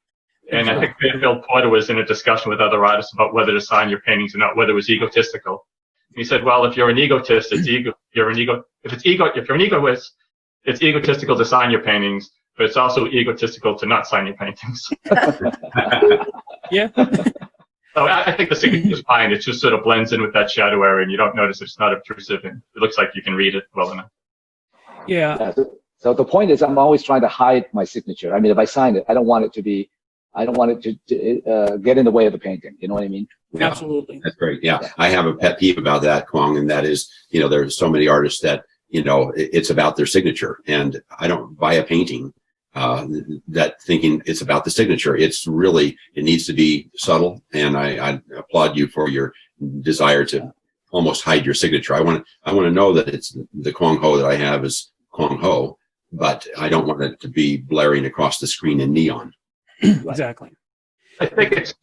And I think Bill Porter was in a discussion with other artists about whether to sign your paintings or not, whether it was egotistical. And he said, well, if you're an egotist, if you're an egoist, it's egotistical to sign your paintings, but it's also egotistical to not sign your paintings. Yeah. So I think the signature is fine. It just sort of blends in with that shadow area, and you don't notice it's not obtrusive, and it looks like you can read it well enough. Yeah. So the point is, I'm always trying to hide my signature. I mean, if I sign it, I don't want it to get in the way of the painting. You know what I mean? Yeah, absolutely. That's great. Yeah. I have a pet peeve about that, Quang, and that is, there's so many artists that, it's about their signature, and I don't buy a painting that thinking it's about the signature. It's really, it needs to be subtle, and I applaud you for your desire to almost hide your signature. I want to know that it's the Quang Ho that I have is Quang Ho, but I don't want it to be blaring across the screen in neon. Exactly. I think it's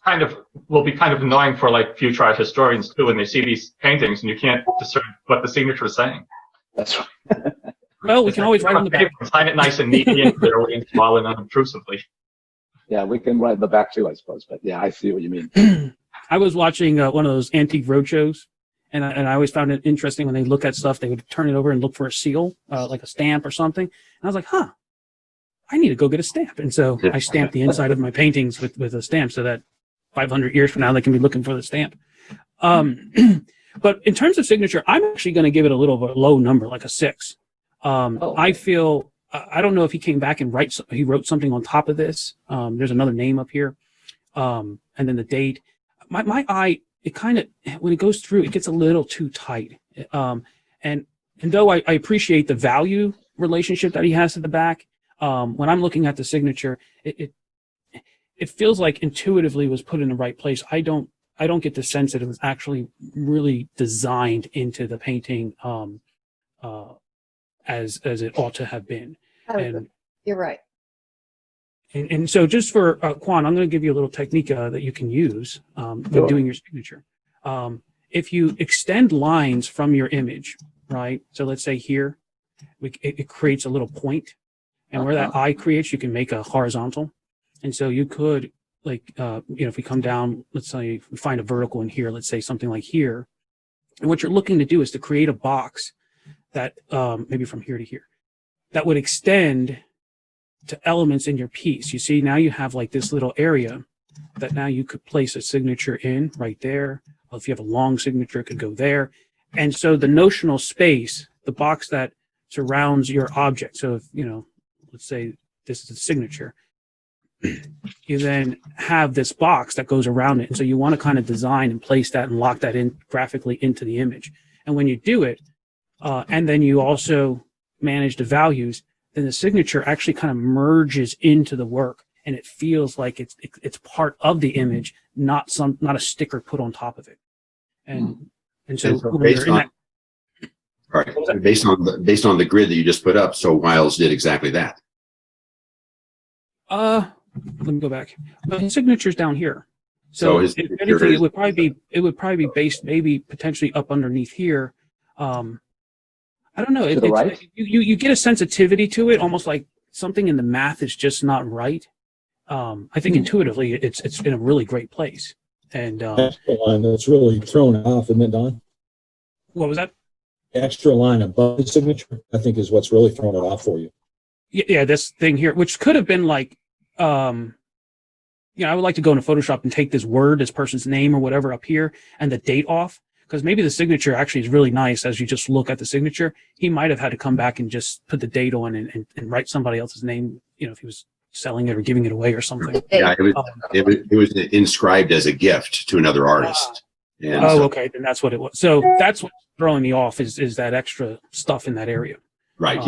will be kind of annoying for like future art historians too when they see these paintings and you can't discern what the signature is saying. That's right. Well, we can always write on the paper. Sign it nice and neatly and clearly and small and unobtrusively. Yeah, we can write in the back too, I suppose. But yeah, I see what you mean. I was watching one of those antique roadshows, and I always found it interesting when they look at stuff, they would turn it over and look for a seal, like a stamp or something. And I was like, I need to go get a stamp. And so I stamped the inside of my paintings with a stamp so that 500 years from now, they can be looking for the stamp. But in terms of signature, I'm actually going to give it a little of a low number, like a 6. I feel, I don't know if he came back and he wrote something on top of this. There's another name up here. And then the date. My eye, it kind of, when it goes through, it gets a little too tight. And though I appreciate the value relationship that he has to the back, when I'm looking at the signature, it feels like intuitively was put in the right place. I don't get the sense that it was actually really designed into the painting as it ought to have been. And you're right. And so just for Quang, I'm going to give you a little technique that you can use when doing your signature. If you extend lines from your image, right? So let's say here, it creates a little point, and where that eye creates, you can make a horizontal. And so you could, like, if we come down, let's say we find a vertical in here, let's say something like here. And what you're looking to do is to create a box that, maybe from here to here, that would extend to elements in your piece. You see, now you have like this little area that now you could place a signature in right there. Well, if you have a long signature, it could go there. And so the notional space, the box that surrounds your object. So if, let's say this is the signature, you then have this box that goes around it. And so you want to kind of design and place that and lock that in graphically into the image. And when you do it, and then you also manage the values, then the signature actually kind of merges into the work, and it feels like it's part of the image, not a sticker put on top of it. And so based on the grid that you just put up, so Wiles did exactly that. Let me go back. His signature's down here. So if anything, it would probably be based maybe potentially up underneath here. I don't know. You get a sensitivity to it, almost like something in the math is just not right. I think intuitively it's in a really great place. And extra line that's really thrown off, isn't it, Don? What was that? The extra line above the signature, I think, is what's really thrown it off for you. Yeah, this thing here, which could have been like, I would like to go into Photoshop and take this word, this person's name or whatever up here, and the date off. Because maybe the signature actually is really nice as you just look at the signature. He might have had to come back and just put the date on and write somebody else's name, if he was selling it or giving it away or something. Yeah, it was inscribed as a gift to another artist. Okay, then that's what it was. So that's what's throwing me off is that extra stuff in that area. Right,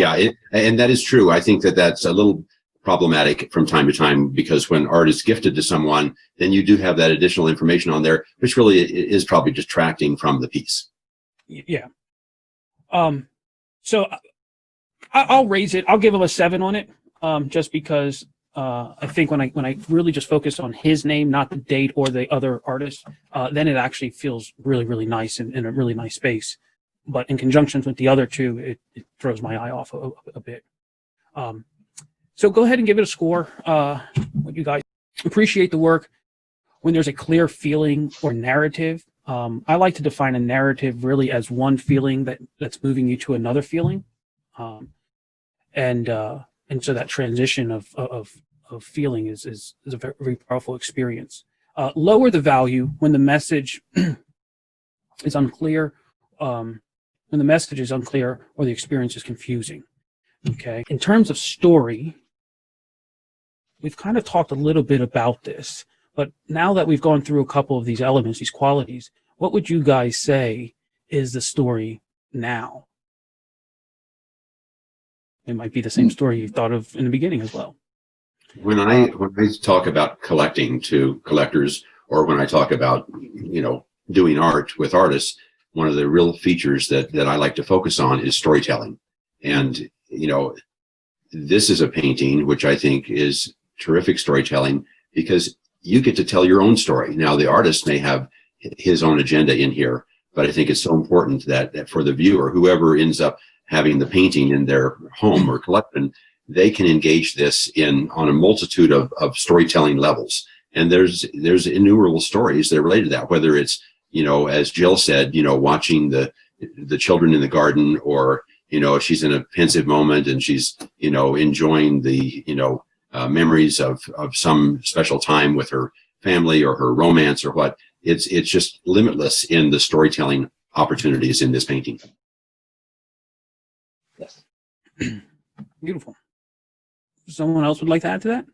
and that is true. I think that's a little problematic from time to time, because when art is gifted to someone, then you do have that additional information on there, which really is probably detracting from the piece. Yeah. So I'll raise it. I'll give him a 7 on it, just because I think when I really just focus on his name, not the date or the other artist, then it actually feels really, really nice and in a really nice space. But in conjunction with the other two, it throws my eye off a bit. So go ahead and give it a score. What you guys appreciate the work when there's a clear feeling or narrative. I like to define a narrative really as one feeling that's moving you to another feeling, and so that transition of feeling is a very, very powerful experience. Lower the value when the message is unclear, or the experience is confusing. Okay. In terms of story, we've kind of talked a little bit about this, but now that we've gone through a couple of these elements, these qualities, what would you guys say is the story now? It might be the same story you thought of in the beginning as well. When I talk about collecting to collectors, or when I talk about, doing art with artists, one of the real features that I like to focus on is storytelling. And, this is a painting which I think is terrific storytelling, because you get to tell your own story. Now, the artist may have his own agenda in here, but I think it's so important that for the viewer, whoever ends up having the painting in their home or collection, they can engage this on a multitude of storytelling levels. And there's innumerable stories that are related to that, whether it's, as Jill said, watching the children in the garden, or, she's in a pensive moment and she's, enjoying the, memories of some special time with her family or her romance or what. It's just limitless in the storytelling opportunities in this painting. Yes. Beautiful. Someone else would like to add to that?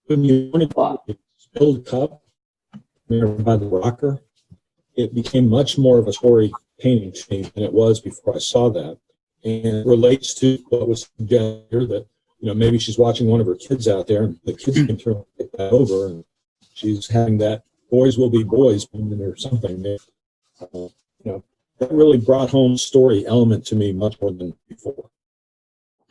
When you wanted to spill the cup by the rocker, it became much more of a story painting to me than it was before I saw that. And it relates to what was suggested here, that maybe she's watching one of her kids out there, and the kids can turn that over, and she's having that boys will be boys moment or something. That really brought home story element to me much more than before.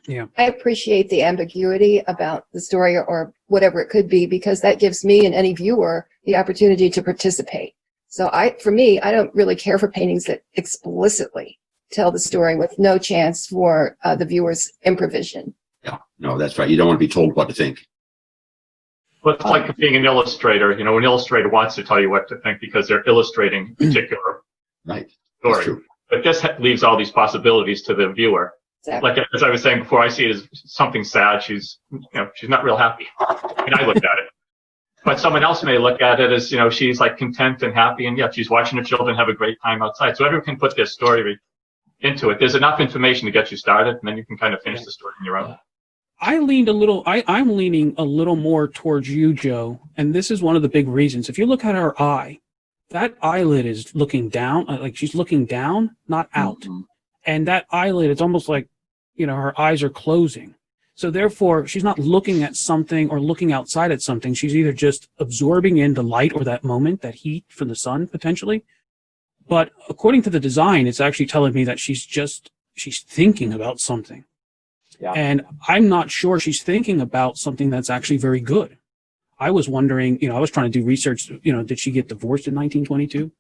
Yeah. I appreciate the ambiguity about the story or whatever it could be, because that gives me and any viewer the opportunity to participate. So for me, I don't really care for paintings that explicitly tell the story with no chance for the viewer's improvisation. Yeah, no, that's right. You don't want to be told what to think. Well, it's like being an illustrator. An illustrator wants to tell you what to think because they're illustrating a particular Right. story. That's true. But this leaves all these possibilities to the viewer. Exactly. Like as I was saying before, I see it as something sad. She's not real happy. I mean, I looked at it, but someone else may look at it as she's like content and happy, and she's watching her children have a great time outside. So everyone can put their story into it. There's enough information to get you started, and then you can kind of finish the story on your own. I'm leaning a little more towards you, Joe, and this is one of the big reasons. If you look at her eye, that eyelid is looking down, like she's looking down, not out. Mm-hmm. And that eyelid, it's almost like, her eyes are closing. So therefore, she's not looking at something or looking outside at something. She's either just absorbing in the light or that moment, that heat from the sun, potentially. But according to the design, it's actually telling me that she's thinking about something. Yeah. And I'm not sure she's thinking about something that's actually very good. I was wondering, I was trying to do research, did she get divorced in 1922?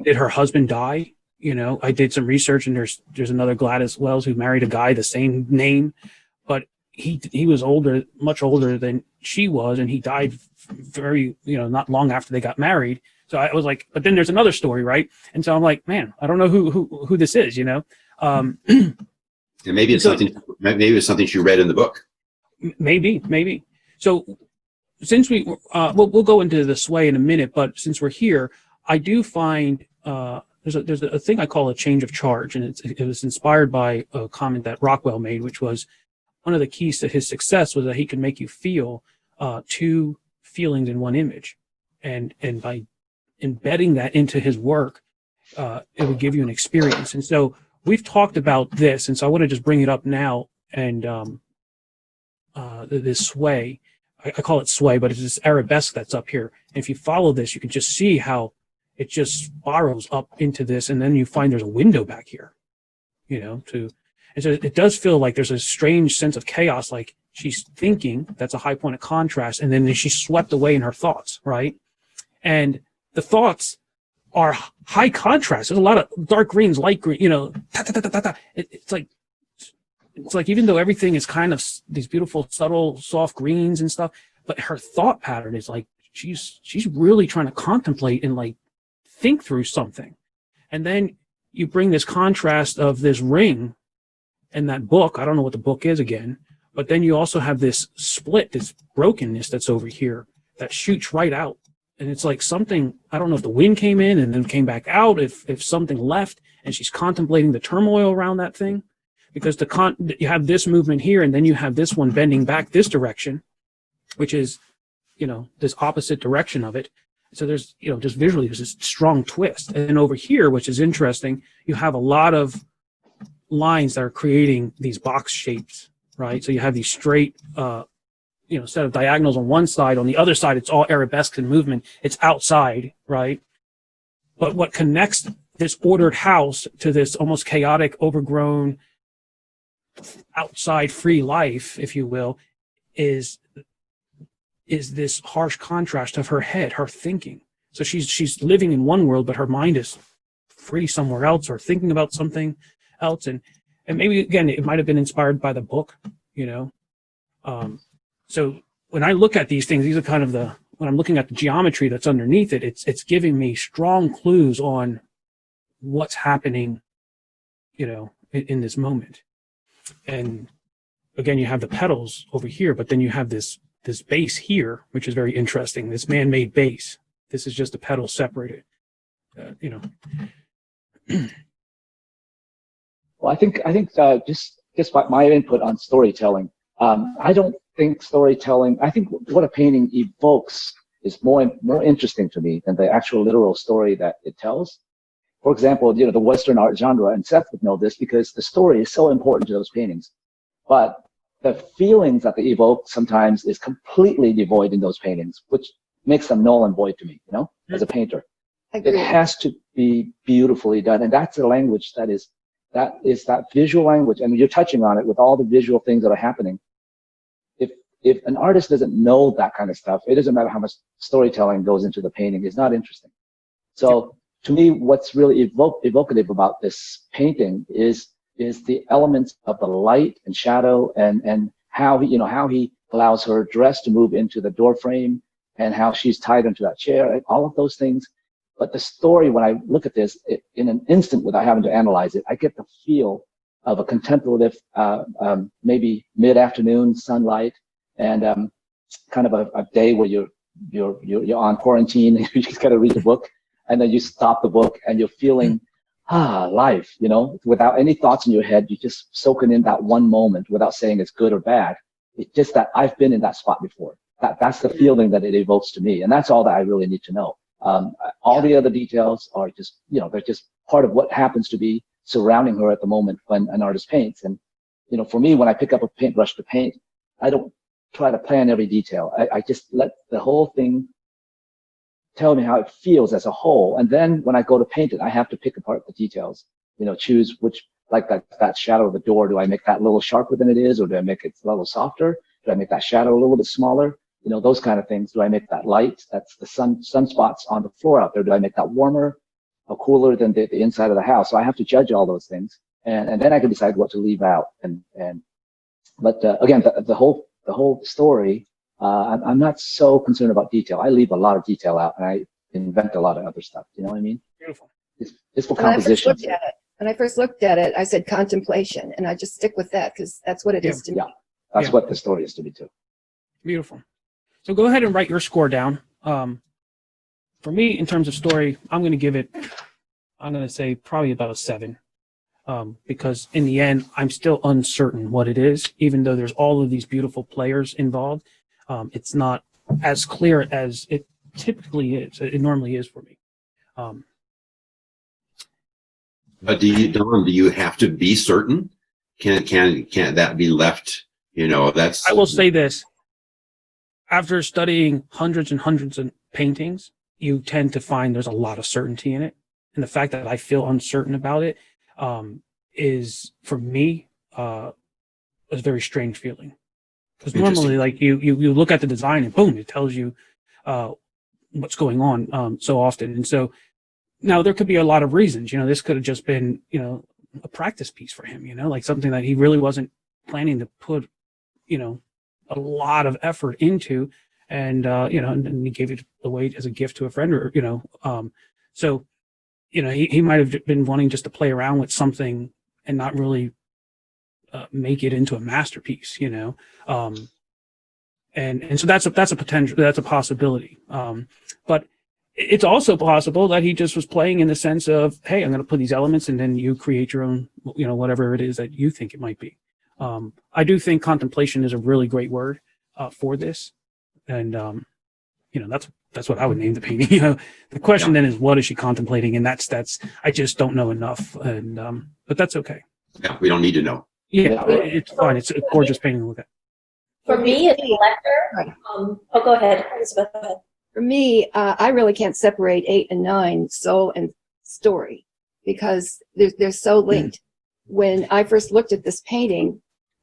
Did her husband die? I did some research, and there's another Gladys Wells who married a guy the same name, but he was older, much older than she was, and he died very, not long after they got married. So I was like, but then there's another story, right? And so I'm like, man, I don't know who this is, And maybe it's something she read in the book. Maybe. So since we'll go into the sway in a minute, but since we're here, I do find there's a thing I call a change of charge, and it was inspired by a comment that Rockwell made, which was one of the keys to his success was that he could make you feel two feelings in one image, and by embedding that into his work, it would give you an experience. And so we've talked about this, and so I want to just bring it up now. And this sway, I call it sway, but it's this arabesque that's up here. And if you follow this, you can just see how it just spirals up into this, and then you find there's a window back here, and so it does feel like there's a strange sense of chaos, like she's thinking, that's a high point of contrast, and then she's swept away in her thoughts, right? And the thoughts are high contrast. There's a lot of dark greens, light green, It's like even though everything is kind of these beautiful, subtle, soft greens and stuff, but her thought pattern is like she's really trying to contemplate and like think through something. And then you bring this contrast of this ring and that book. I don't know what the book is again, but then you also have this split, this brokenness that's over here that shoots right out. And it's like something, I don't know if the wind came in and then came back out, if something left, and she's contemplating the turmoil around that thing. Because you have this movement here, and then you have this one bending back this direction, which is, this opposite direction of it. So there's, just visually, there's this strong twist. And then over here, which is interesting, you have a lot of lines that are creating these box shapes, right? So you have these straight, set of diagonals on one side. On the other side, it's all arabesque and movement. It's outside, right? But what connects this ordered house to this almost chaotic, overgrown, outside free life, if you will, is this harsh contrast of her head, her thinking. So she's living in one world, but her mind is free somewhere else, or thinking about something else. And maybe again, it might have been inspired by the book, So when I look at these things, these are kind of when I'm looking at the geometry that's underneath it, it's giving me strong clues on what's happening, in this moment. And again, you have the petals over here, but then you have this base here, which is very interesting. This man-made base. This is just the petals separated. Well, I think just my input on storytelling. I don't think storytelling. I think what a painting evokes is more interesting to me than the actual literal story that it tells. For example, the Western art genre, and Seth would know this because the story is so important to those paintings. But the feelings that they evoke sometimes is completely devoid in those paintings, which makes them null and void to me, as a painter. It has to be beautifully done. And that's a language that is that visual language. And you're touching on it with all the visual things that are happening. If an artist doesn't know that kind of stuff, it doesn't matter how much storytelling goes into the painting, it's not interesting. So to me, what's really evocative about this painting is the elements of the light and shadow and how he allows her dress to move into the door frame and how she's tied into that chair, all of those things. But the story, when I look at this in an instant without having to analyze it, I get the feel of a contemplative, maybe mid-afternoon sunlight and kind of a day where you're on quarantine, you just got to read the book, and then you stop the book and you're feeling life, without any thoughts in your head. You're just soaking in that one moment without saying it's good or bad. It's just that I've been in that spot before. That's the feeling that it evokes to me, and that's all that I really need to know. All the other details are just, they're just part of what happens to be surrounding her at the moment when an artist paints. And, for me, when I pick up a paintbrush to paint, I don't try to plan every detail. I just let the whole thing tell me how it feels as a whole. And then when I go to paint it, I have to pick apart the details, choose which, like that shadow of the door. Do I make that a little sharper than it is, or do I make it a little softer? Do I make that shadow a little bit smaller? Those kind of things. Do I make that light, that's the sunspots on the floor out there, do I make that warmer or cooler than the inside of the house? So I have to judge all those things, and then I can decide what to leave out. But again, the whole story, I'm not so concerned about detail. I leave a lot of detail out, and I invent a lot of other stuff. You know what I mean? Beautiful. It's for composition. When I first looked at it, I said contemplation, and I just stick with that because that's what it is to me. Yeah, that's what the story is to me too. Beautiful. So go ahead and write your score down. For me, in terms of story, I'm going to give it, I'm going to say probably about a 7. Because in the end, I'm still uncertain what it is, even though there's all of these beautiful players involved. It's not as clear as it typically is. It normally is for me. But do you have to be certain? Can't that be left? That's. I will say this. After studying hundreds and hundreds of paintings, you tend to find there's a lot of certainty in it. And the fact that I feel uncertain about it is, for me, a very strange feeling. Because normally, like, you look at the design and boom, it tells you what's going on so often. And so now there could be a lot of reasons. This could have just been, a practice piece for him, like something that he really wasn't planning to put, a lot of effort into, and and he gave it away as a gift to a friend, or so he might have been wanting just to play around with something and not really make it into a masterpiece, and so that's a potential, that's a possibility, but it's also possible that he just was playing in the sense of, hey, I'm going to put these elements and then you create your own, whatever it is that you think it might be. I do think contemplation is a really great word for this, and that's what I would name the painting. The question then is, what is she contemplating? And that's I just don't know enough, and but that's okay. Yeah, we don't need to know. Yeah, it's fine. It's a gorgeous painting to look at. For me, as a collector, go ahead, Elizabeth. Go ahead. For me, I really can't separate 8 and 9, soul and story, because they're so linked. When I first looked at this painting,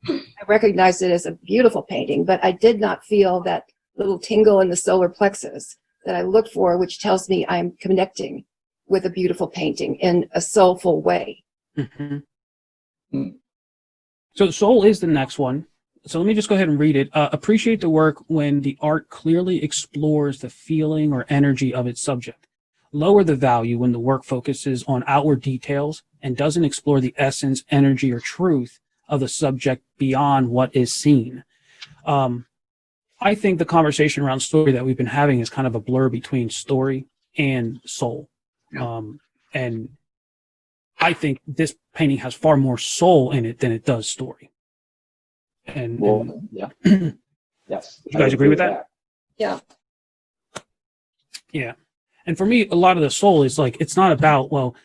I recognized it as a beautiful painting, but I did not feel that little tingle in the solar plexus that I look for, which tells me I'm connecting with a beautiful painting in a soulful way. Mm-hmm. So soul is the next one. So let me just go ahead and read it. Appreciate the work when the art clearly explores the feeling or energy of its subject. Lower the value when the work focuses on outward details and doesn't explore the essence, energy, or truth of the subject beyond what is seen. I think the conversation around story that we've been having is kind of a blur between story and soul. Yeah. And I think this painting has far more soul in it than it does story. And yeah. Yes. You guys agree with that? Yeah. Yeah. And for me, a lot of the soul is like, it's not about, well,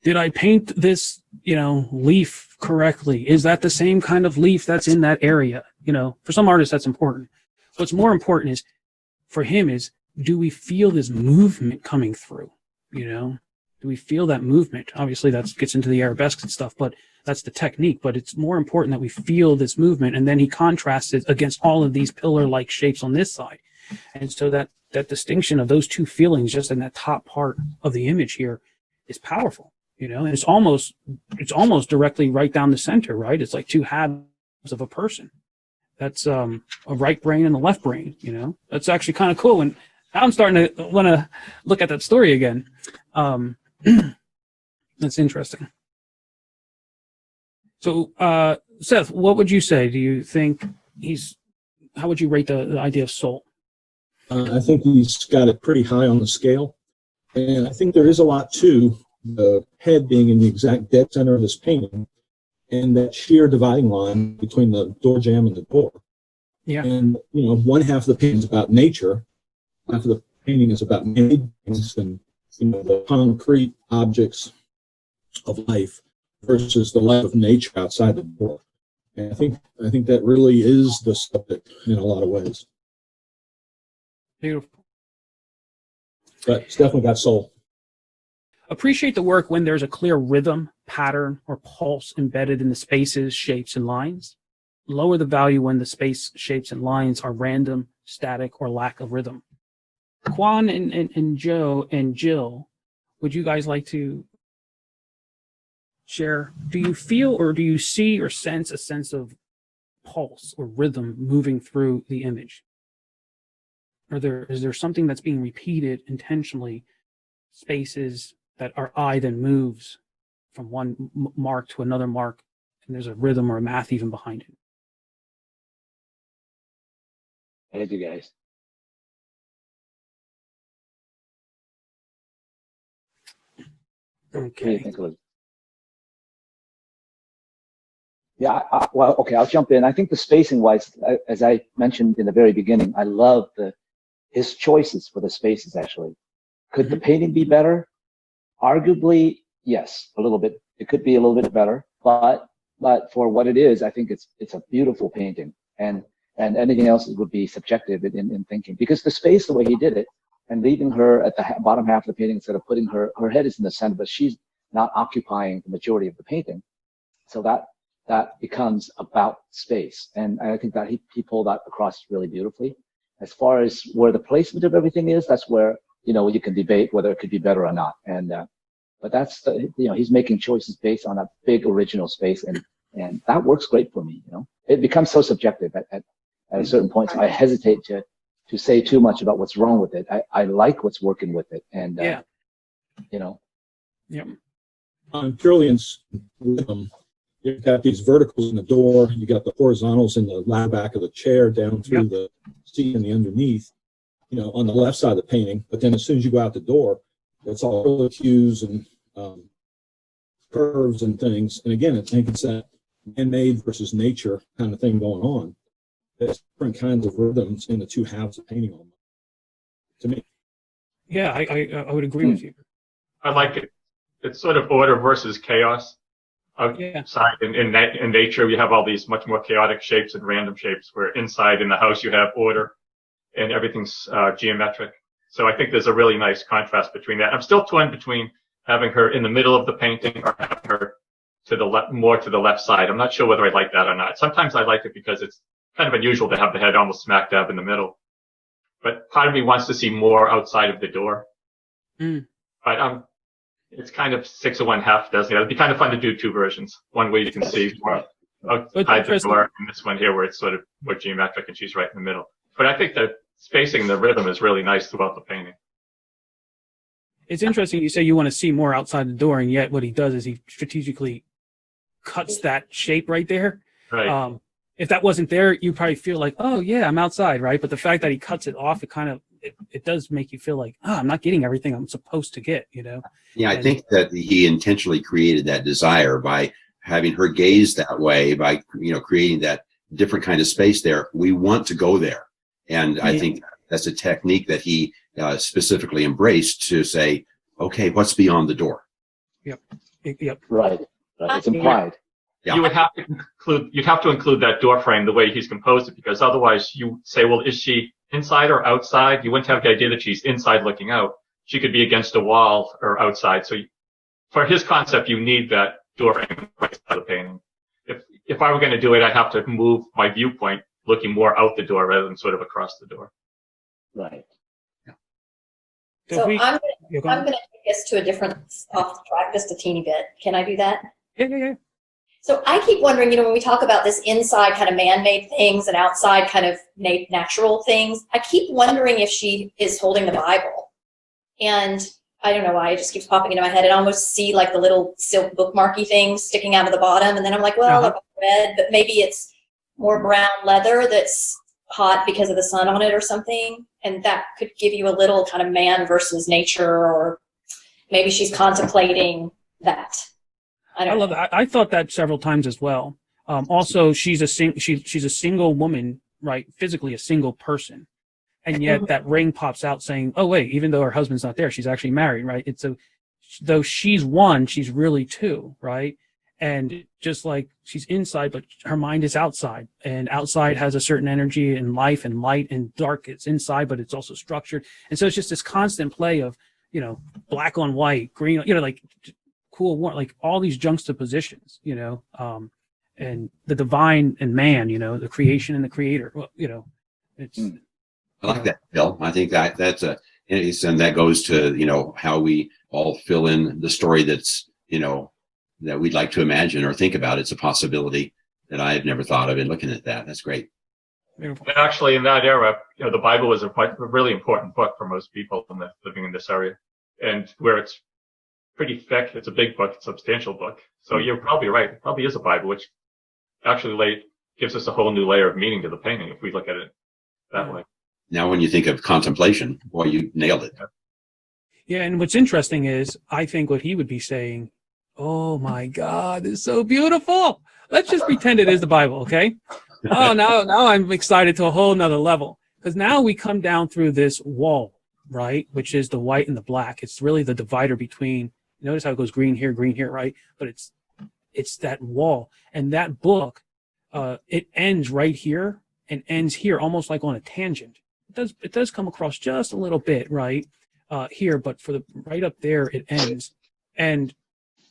did I paint this, leaf correctly? Is that the same kind of leaf that's in that area? For some artists, that's important. What's more important is, for him is, do we feel this movement coming through? Do we feel that movement? Obviously, that gets into the arabesques and stuff, but that's the technique. But it's more important that we feel this movement. And then he contrasts it against all of these pillar-like shapes on this side. And so that distinction of those two feelings just in that top part of the image here is powerful, and it's almost directly right down the center, right? It's like two halves of a person. That's a right brain and a left brain, That's actually kind of cool. And I'm starting to want to look at that story again. That's interesting. So, Seth, what would you say? Do you think how would you rate the idea of soul? I think he's got it pretty high on the scale. And I think there is a lot to the head being in the exact dead center of this painting and that sheer dividing line between the door jamb and the door. Yeah. And, one half of the painting is about nature. Half of the painting is about made things and, the concrete objects of life versus the life of nature outside the door. And I think that really is the subject in a lot of ways. Beautiful. But it's definitely got soul. Appreciate the work when there's a clear rhythm, pattern, or pulse embedded in the spaces, shapes, and lines. Lower the value when the space, shapes, and lines are random, static, or lack of rhythm. Quang and Joe and Jill, would you guys like to share? Do you feel or do you see or sense a sense of pulse or rhythm moving through the image? Is there something that's being repeated intentionally, spaces that our eye then moves from one mark to another mark, and there's a rhythm or a math even behind it? Thank you, guys. Okay. What do you think, Elizabeth? Yeah, I'll jump in. I think the spacing wise, as I mentioned in the very beginning, I love his choices for the spaces, actually. Could the painting be better? Arguably, yes, a little bit. It could be a little bit better, but for what it is, I think it's a beautiful painting, and anything else would be subjective in thinking, because the space, the way he did it, and leaving her at the bottom half of the painting instead of putting her head is in the center, but she's not occupying the majority of the painting, so that becomes about space, and I think that he pulled that across really beautifully. As far as where the placement of everything is, that's where you can debate whether it could be better or not, and but that's he's making choices based on a big original space, and that works great for me. It becomes so subjective at a certain point, so I hesitate to say too much about what's wrong with it. I like what's working with it, and Yeah. Purely in rhythm, you've got these verticals in the door, you got the horizontals in the back of the chair down through the seat and the underneath, on the left side of the painting. But then as soon as you go out the door, it's all hues and curves and things. And again, I think it's that man-made versus nature kind of thing going on. There's different kinds of rhythms in the two halves of painting almost, to me. Yeah, I would agree with you. I like it. It's sort of order versus chaos. Outside in nature, you have all these much more chaotic shapes and random shapes, where inside in the house you have order and everything's geometric. So I think there's a really nice contrast between that. I'm still torn between having her in the middle of the painting or having her to the left, more to the left side. I'm not sure whether I like that or not. Sometimes I like it because it's kind of unusual to have the head almost smack dab in the middle. But part of me wants to see more outside of the door. But it's kind of 6 of 1, half dozen. It'd be kind of fun to do two versions. One where you can see more outside the door, and this one here where it's sort of more geometric and she's right in the middle. But I think the spacing and the rhythm is really nice throughout the painting. It's interesting you say you want to see more outside the door, and yet what he does is he strategically cuts that shape right there. Right. If that wasn't there, you probably feel like, oh yeah, I'm outside, right? But the fact that he cuts it off, it does make you feel like, I'm not getting everything I'm supposed to get, you know? Yeah, I think that he intentionally created that desire by having her gaze that way, by, creating that different kind of space there. We want to go there. And I think that's a technique that he specifically embraced to say, okay, what's beyond the door? Yep. Right. It's implied. Yeah. You'd have to include that door frame the way he's composed it, because otherwise you say, well, is she inside or outside? You wouldn't have the idea that she's inside looking out. She could be against a wall or outside. So for his concept, you need that door frame right side of the painting. If I were going to do it, I'd have to move my viewpoint looking more out the door rather than sort of across the door. Right. So I'm going to take us to a different off the track just a teeny bit. Can I do that? Yeah. So I keep wondering, when we talk about this inside kind of man-made things and outside kind of natural things, I keep wondering if she is holding the Bible. And I don't know why, it just keeps popping into my head. And I almost see like the little silk bookmarky things sticking out of the bottom. And then I'm like, well, I've read, but maybe it's more brown leather that's hot because of the sun on it or something. And that could give you a little kind of man versus nature, or maybe she's contemplating that. I love that. I thought that several times as well. Also, she's a single woman, right? Physically a single person. And yet that ring pops out saying, oh, wait, even though her husband's not there, she's actually married, right? Though she's one, she's really two, right? And just like she's inside, but her mind is outside, and outside has a certain energy and life and light, and dark, it's inside, but it's also structured. And so it's just this constant play of, black on white, green, like cool, like all these juxtapositions, and the divine and man, the creation and the creator, it's. I like that, Bill. I think that's and that goes to, how we all fill in the story that's, that we'd like to imagine or think about. It's a possibility that I've never thought of in looking at that. That's great. Beautiful. Actually, in that era, the Bible was a really important book for most people living in this area, and where it's pretty thick. It's a big book, it's a substantial book. So you're probably right. It probably is a Bible, which actually gives us a whole new layer of meaning to the painting if we look at it that way. Now, when you think of contemplation, boy, you nailed it. Yeah, and what's interesting is, I think what he would be saying, oh my God, it's so beautiful. Let's just pretend it is the Bible, okay? Oh, now I'm excited to a whole nother level. Because now we come down through this wall, right? Which is the white and the black. It's really the divider between, notice how it goes green here, right? But it's that wall. And that book, it ends right here and ends here, almost like on a tangent. It does come across just a little bit, right? Here, but for the right up there, it ends. And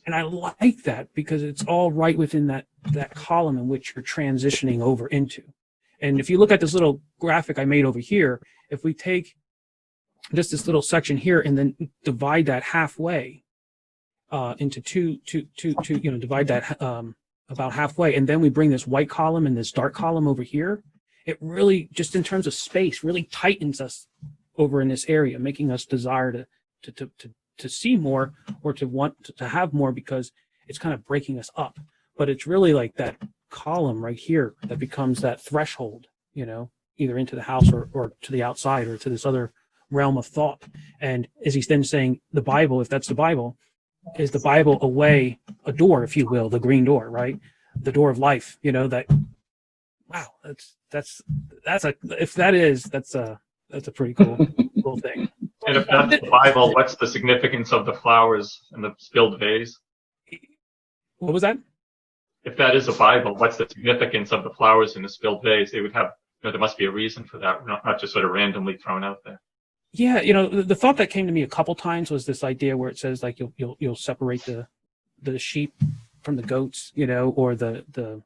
I like that because it's all right within that column in which you're transitioning over into. And if you look at this little graphic I made over here, if we take just this little section here and then divide that halfway into two, divide that about halfway, and then we bring this white column and this dark column over here, it really, just in terms of space, really tightens us over in this area, making us desire to see more, or to want to have more, because it's kind of breaking us up. But it's really like that column right here that becomes that threshold, either into the house or to the outside or to this other realm of thought. And is he then saying the Bible, if that's the Bible, is the Bible a door, if you will, the green door, right? The door of life, that, wow, that's a pretty cool thing. And if that's the Bible, what's the significance of the flowers and the spilled vase? What was that? If that is a Bible, what's the significance of the flowers in the spilled vase? They would have, there must be a reason for that, not just sort of randomly thrown out there. Yeah, the thought that came to me a couple times was this idea where it says like you'll separate the sheep from the goats, or the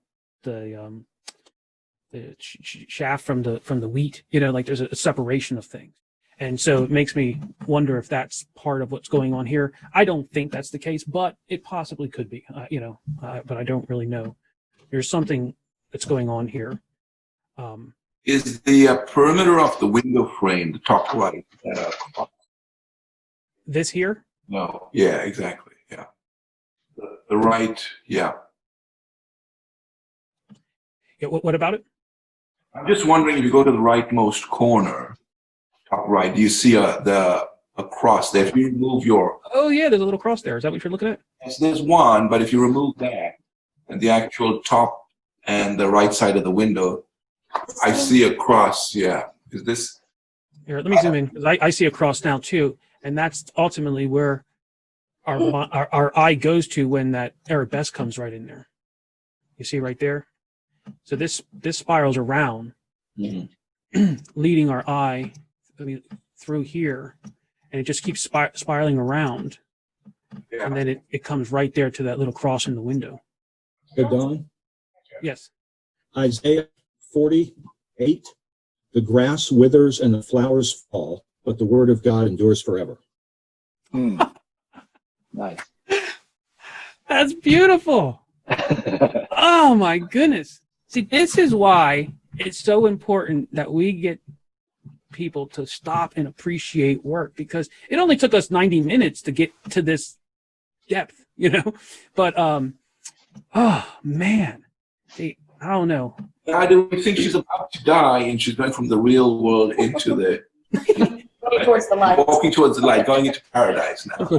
chaff from the wheat, like there's a separation of things. And so it makes me wonder if that's part of what's going on here. I don't think that's the case, but it possibly could be, but I don't really know. There's something that's going on here. Is the perimeter of the window frame, the top right? This here? No. Yeah, exactly. Yeah. The right. Yeah. Yeah. What about it? I'm just wondering if you go to the rightmost corner, top right, do you see a cross there? If you remove your, Oh yeah, there's a little cross there. Is that what you're looking at? yes, there's one, but if you remove that and the actual top and the right side of the window, I see a cross. Yeah, is this? Here, let me zoom in, because I see a cross now too, and that's ultimately where our eye goes to when that arabesque comes right in there. You see right there? So this spirals around, leading our eye through here, and it just keeps spiraling around, Yeah. and then it comes right there to that little cross in the window. Hey, Don, Yes. Isaiah 48, the grass withers and the flowers fall, but the word of God endures forever. Nice. That's beautiful. Oh my goodness. See, this is why it's so important that we get people to stop and appreciate work, because it only took us 90 minutes to get to this depth, But oh man. See, I don't know. I do think she's about to die and she's going from the real world into the Going towards the light. walking towards the light, going into paradise now. All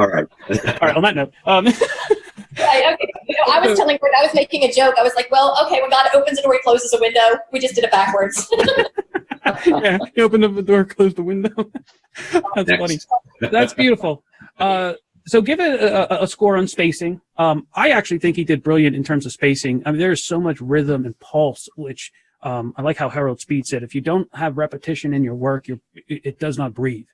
right. All right, on that note. Right, okay. I was telling Rick, I was making a joke. I was like, well, okay, when God opens a door, he closes a window. We just did it backwards. Yeah, he opened up the door, closed the window. That's funny. That's beautiful. So give it a score on spacing. I actually think he did brilliant in terms of spacing. I mean, there's so much rhythm and pulse, which I like how Harold Speed said, if you don't have repetition in your work, it does not breathe.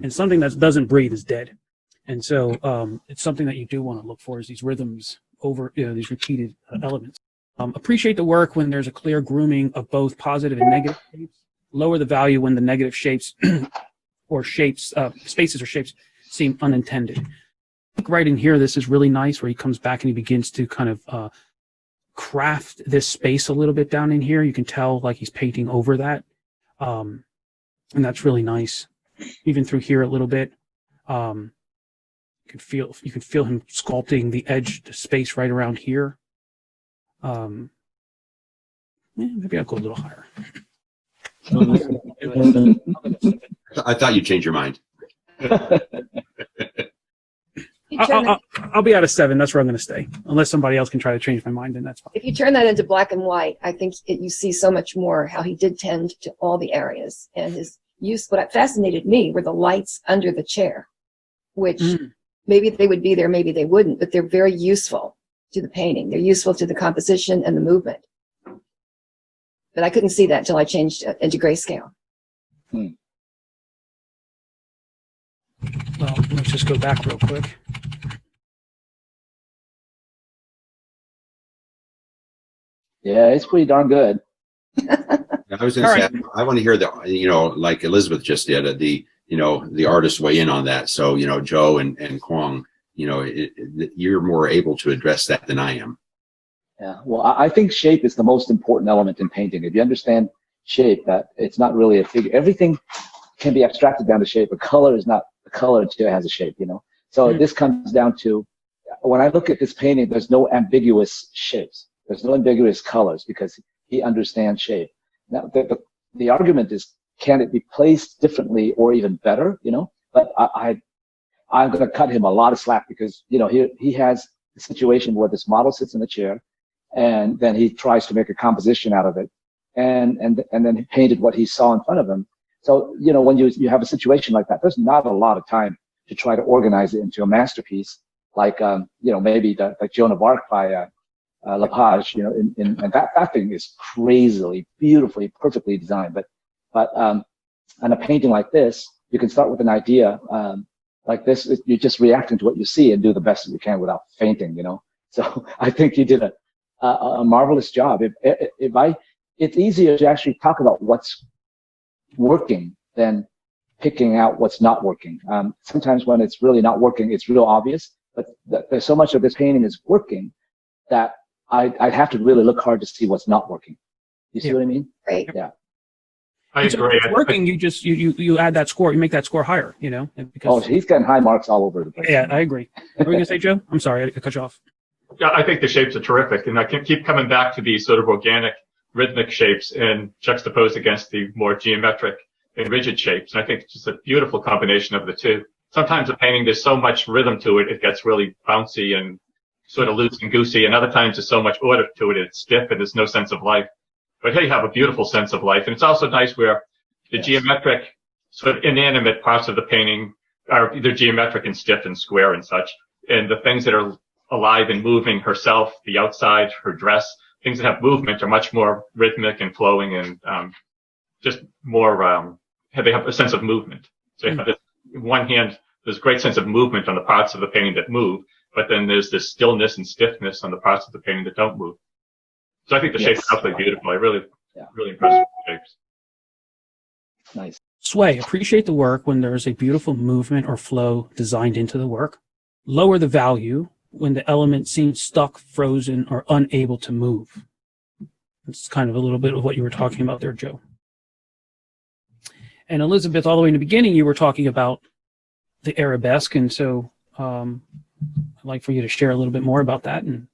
And something that doesn't breathe is dead. And so it's something that you do want to look for, is these rhythms over these repeated elements. Appreciate the work when there's a clear grooming of both positive and negative shapes. Lower the value when the negative shapes or shapes, spaces or shapes seem unintended. Right in here, this is really nice, where he comes back and he begins to kind of craft this space a little bit down in here. You can tell like he's painting over that. And that's really nice. Even through here a little bit. You can feel him sculpting the edge, the space right around here. Maybe I'll go a little higher. I thought you'd change your mind. I'll be at a 7. That's where I'm going to stay. Unless somebody else can try to change my mind, then that's fine. If you turn that into black and white, I think you see so much more how he did tend to all the areas. And his use, what fascinated me were the lights under the chair, which maybe they would be there, maybe they wouldn't, but they're very useful to the painting. They're useful to the composition and the movement. But I couldn't see that until I changed into grayscale. Well, let's just go back real quick. Yeah, it's pretty darn good. I was going to say, I want to hear like Elizabeth just did, the artist weigh in on that. So, Joe and Quang, you're more able to address that than I am. Yeah, well, I think shape is the most important element in painting. If you understand shape, that it's not really a figure. Everything can be abstracted down to shape. A color is not a color until it has a shape, So this comes down to, when I look at this painting, there's no ambiguous shapes. There's no ambiguous colors because he understands shape. Now, the argument is, can it be placed differently or even better, But I'm going to cut him a lot of slack because, he has a situation where this model sits in the chair and then he tries to make a composition out of it. And then he painted what he saw in front of him. So, when you have a situation like that, there's not a lot of time to try to organize it into a masterpiece like, maybe like Joan of Arc by Lepage, and that thing is crazily, beautifully, perfectly designed. But on a painting like this, you can start with an idea like this. You're just reacting to what you see and do the best that you can without fainting, So I think you did a marvelous job. It's easier to actually talk about what's working than picking out what's not working. Sometimes when it's really not working, it's real obvious, but there's so much of this painting is working that I'd have to really look hard to see what's not working. You see what I mean? Right. Yeah. I So agree. if it's working, you add that score, you make that score higher, because, He's getting high marks all over the place. yeah, I agree. What were you going to say, Joe? I'm sorry, I cut you off. Yeah, I think the shapes are terrific, and I can keep coming back to these sort of organic rhythmic shapes and juxtaposed against the more geometric and rigid shapes. And I think it's just a beautiful combination of the two. Sometimes a painting, there's so much rhythm to it, it gets really bouncy and sort of loose and goosey. And other times there's so much order to it, it's stiff and there's no sense of life. But here you have a beautiful sense of life. And it's also nice where the geometric, sort of inanimate parts of the painting are either geometric and stiff and square and such. And the things that are alive and moving, herself, the outside, her dress, things that have movement are much more rhythmic and flowing and just more, they have a sense of movement. So you have this, one hand, there's a great sense of movement on the parts of the painting that move, but then there's this stillness and stiffness on the parts of the painting that don't move. So I think the shapes are absolutely beautiful. I really impressed with the shapes. Nice. Sway, appreciate the work when there is a beautiful movement or flow designed into the work. Lower the value when the element seems stuck, frozen, or unable to move. It's kind of a little bit of what you were talking about there, Joe. And Elizabeth, all the way in the beginning, you were talking about the arabesque, and so I'd like for you to share a little bit more about that. And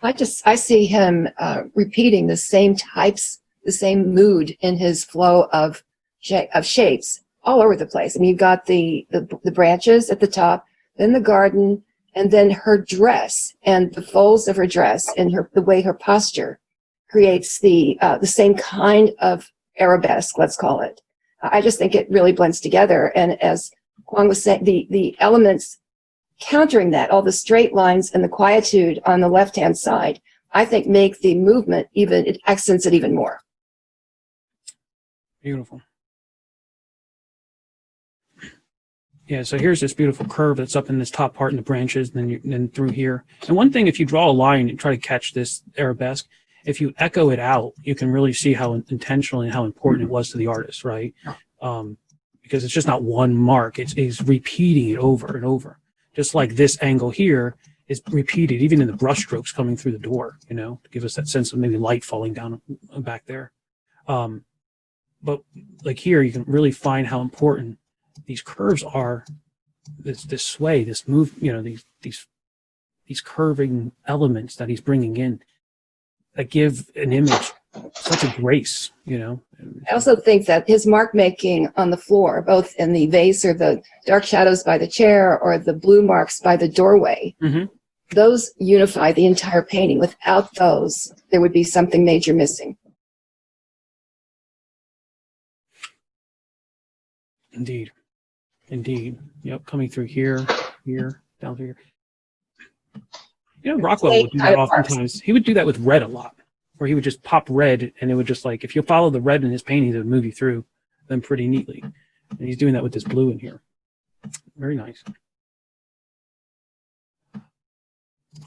I see him repeating the same types, the same mood in his flow of shapes all over the place. I mean, you've got the branches at the top, then the garden, and then her dress and the folds of her dress and the way her posture creates the same kind of arabesque, let's call it. I just think it really blends together. And as Quang was saying, the elements countering that, all the straight lines and the quietude on the left-hand side, I think make the movement it accents it even more. Beautiful. Yeah, so here's this beautiful curve that's up in this top part in the branches, and then through here. And one thing, if you draw a line and try to catch this arabesque, if you echo it out, you can really see how intentional and how important it was to the artist, right? Because it's just not one mark. It's repeating it over and over. Just like this angle here is repeated, even in the brush strokes coming through the door, to give us that sense of maybe light falling down back there. But like here, you can really find how important these curves are, this sway, this move, these curving elements that he's bringing in that give an image such a grace, I also think that his mark making on the floor, both in the vase or the dark shadows by the chair or the blue marks by the doorway, those unify the entire painting. Without those, there would be something major missing. Indeed. Yep, coming through here, down through here. Rockwell would do that oftentimes. He would do that with red a lot, where he would just pop red, and it would just if you follow the red in his paintings, it would move you through them pretty neatly. And he's doing that with this blue in here. Very nice.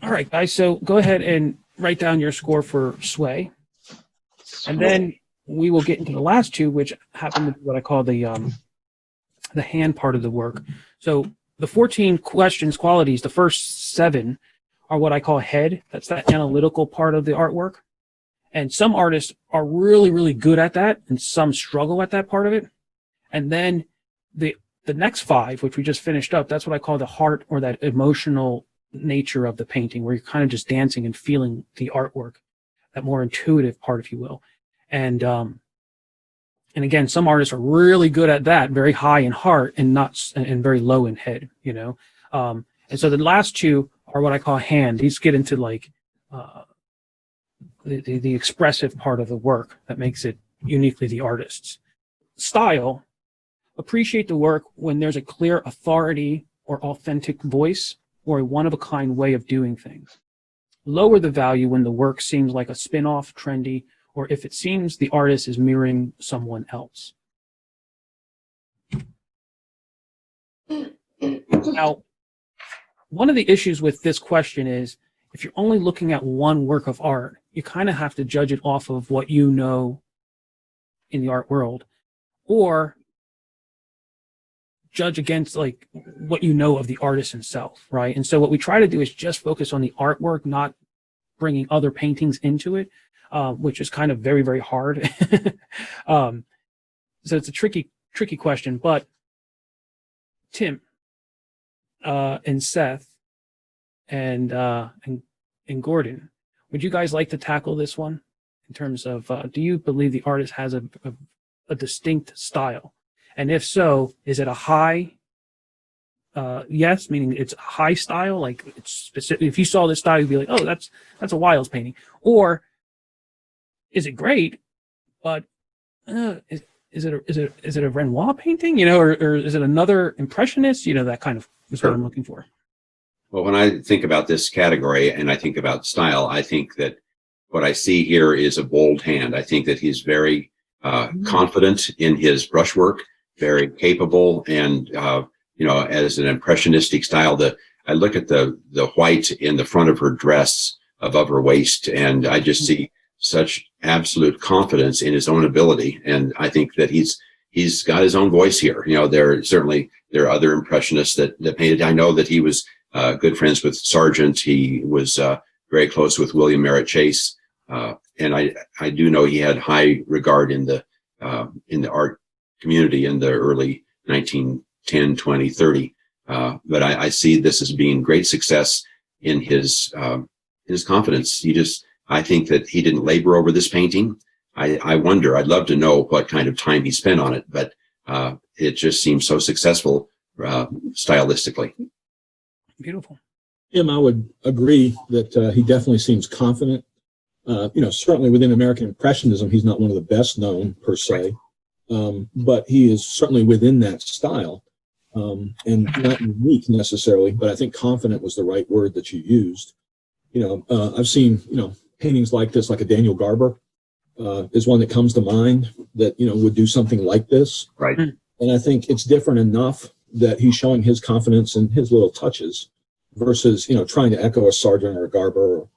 All right, guys, so go ahead and write down your score for Sway. And then we will get into the last two, which happen to be what I call the hand part of the work. So the 14 questions, qualities, the first 7 are what I call head. That's that analytical part of the artwork. And some artists are really, really good at that, and some struggle at that part of it. And then the next 5, which we just finished up, that's what I call the heart, or that emotional nature of the painting, where you're kind of just dancing and feeling the artwork, that more intuitive part, if you will. And again, some artists are really good at that, very high in heart and very low in head, And so the last 2 are what I call hand. These get into the expressive part of the work that makes it uniquely the artist's. Style, appreciate the work when there's a clear authority or authentic voice or a one-of-a-kind way of doing things. Lower the value when the work seems like a spin-off, trendy, or if it seems the artist is mirroring someone else. Now, one of the issues with this question is, if you're only looking at one work of art, you kind of have to judge it off of what you know in the art world, or judge against what you know of the artist himself, right? And so what we try to do is just focus on the artwork, not bringing other paintings into it, which is kind of very, very hard. So it's a tricky question. But Tim and Seth and Gordon, would you guys like to tackle this one? in terms of, do you believe the artist has a distinct style? And if so, is it a high, yes, meaning it's a high style, like it's specific. If you saw this style, you'd be like, oh, that's a Wiles painting. Or is it great, but is it a Renoir painting, or is it another impressionist? That kind of is what I'm looking for. Well, when I think about this category and I think about style, I think that what I see here is a bold hand. I think that he's very confident in his brushwork, very capable, and as an impressionistic style. I look at the white in the front of her dress above her waist, and I just see such absolute confidence in his own ability. And I think that he's got his own voice here. There are other impressionists that painted. I know that he was good friends with Sargent. He was very close with William Merritt Chase. And I do know he had high regard in the art community in the early 1910, 20, 30. But I see this as being great success in his confidence. I think that he didn't labor over this painting. I wonder, I'd love to know what kind of time he spent on it, but it just seems so successful stylistically. Beautiful. Tim, I would agree that he definitely seems confident. Certainly within American Impressionism, he's not one of the best known per se, but he is certainly within that style, and not unique necessarily, but I think confident was the right word that you used. I've seen, paintings like this, like a Daniel Garber is one that comes to mind that, would do something like this. Right. And I think it's different enough that he's showing his confidence in his little touches versus, trying to echo a Sargent or a Garber or,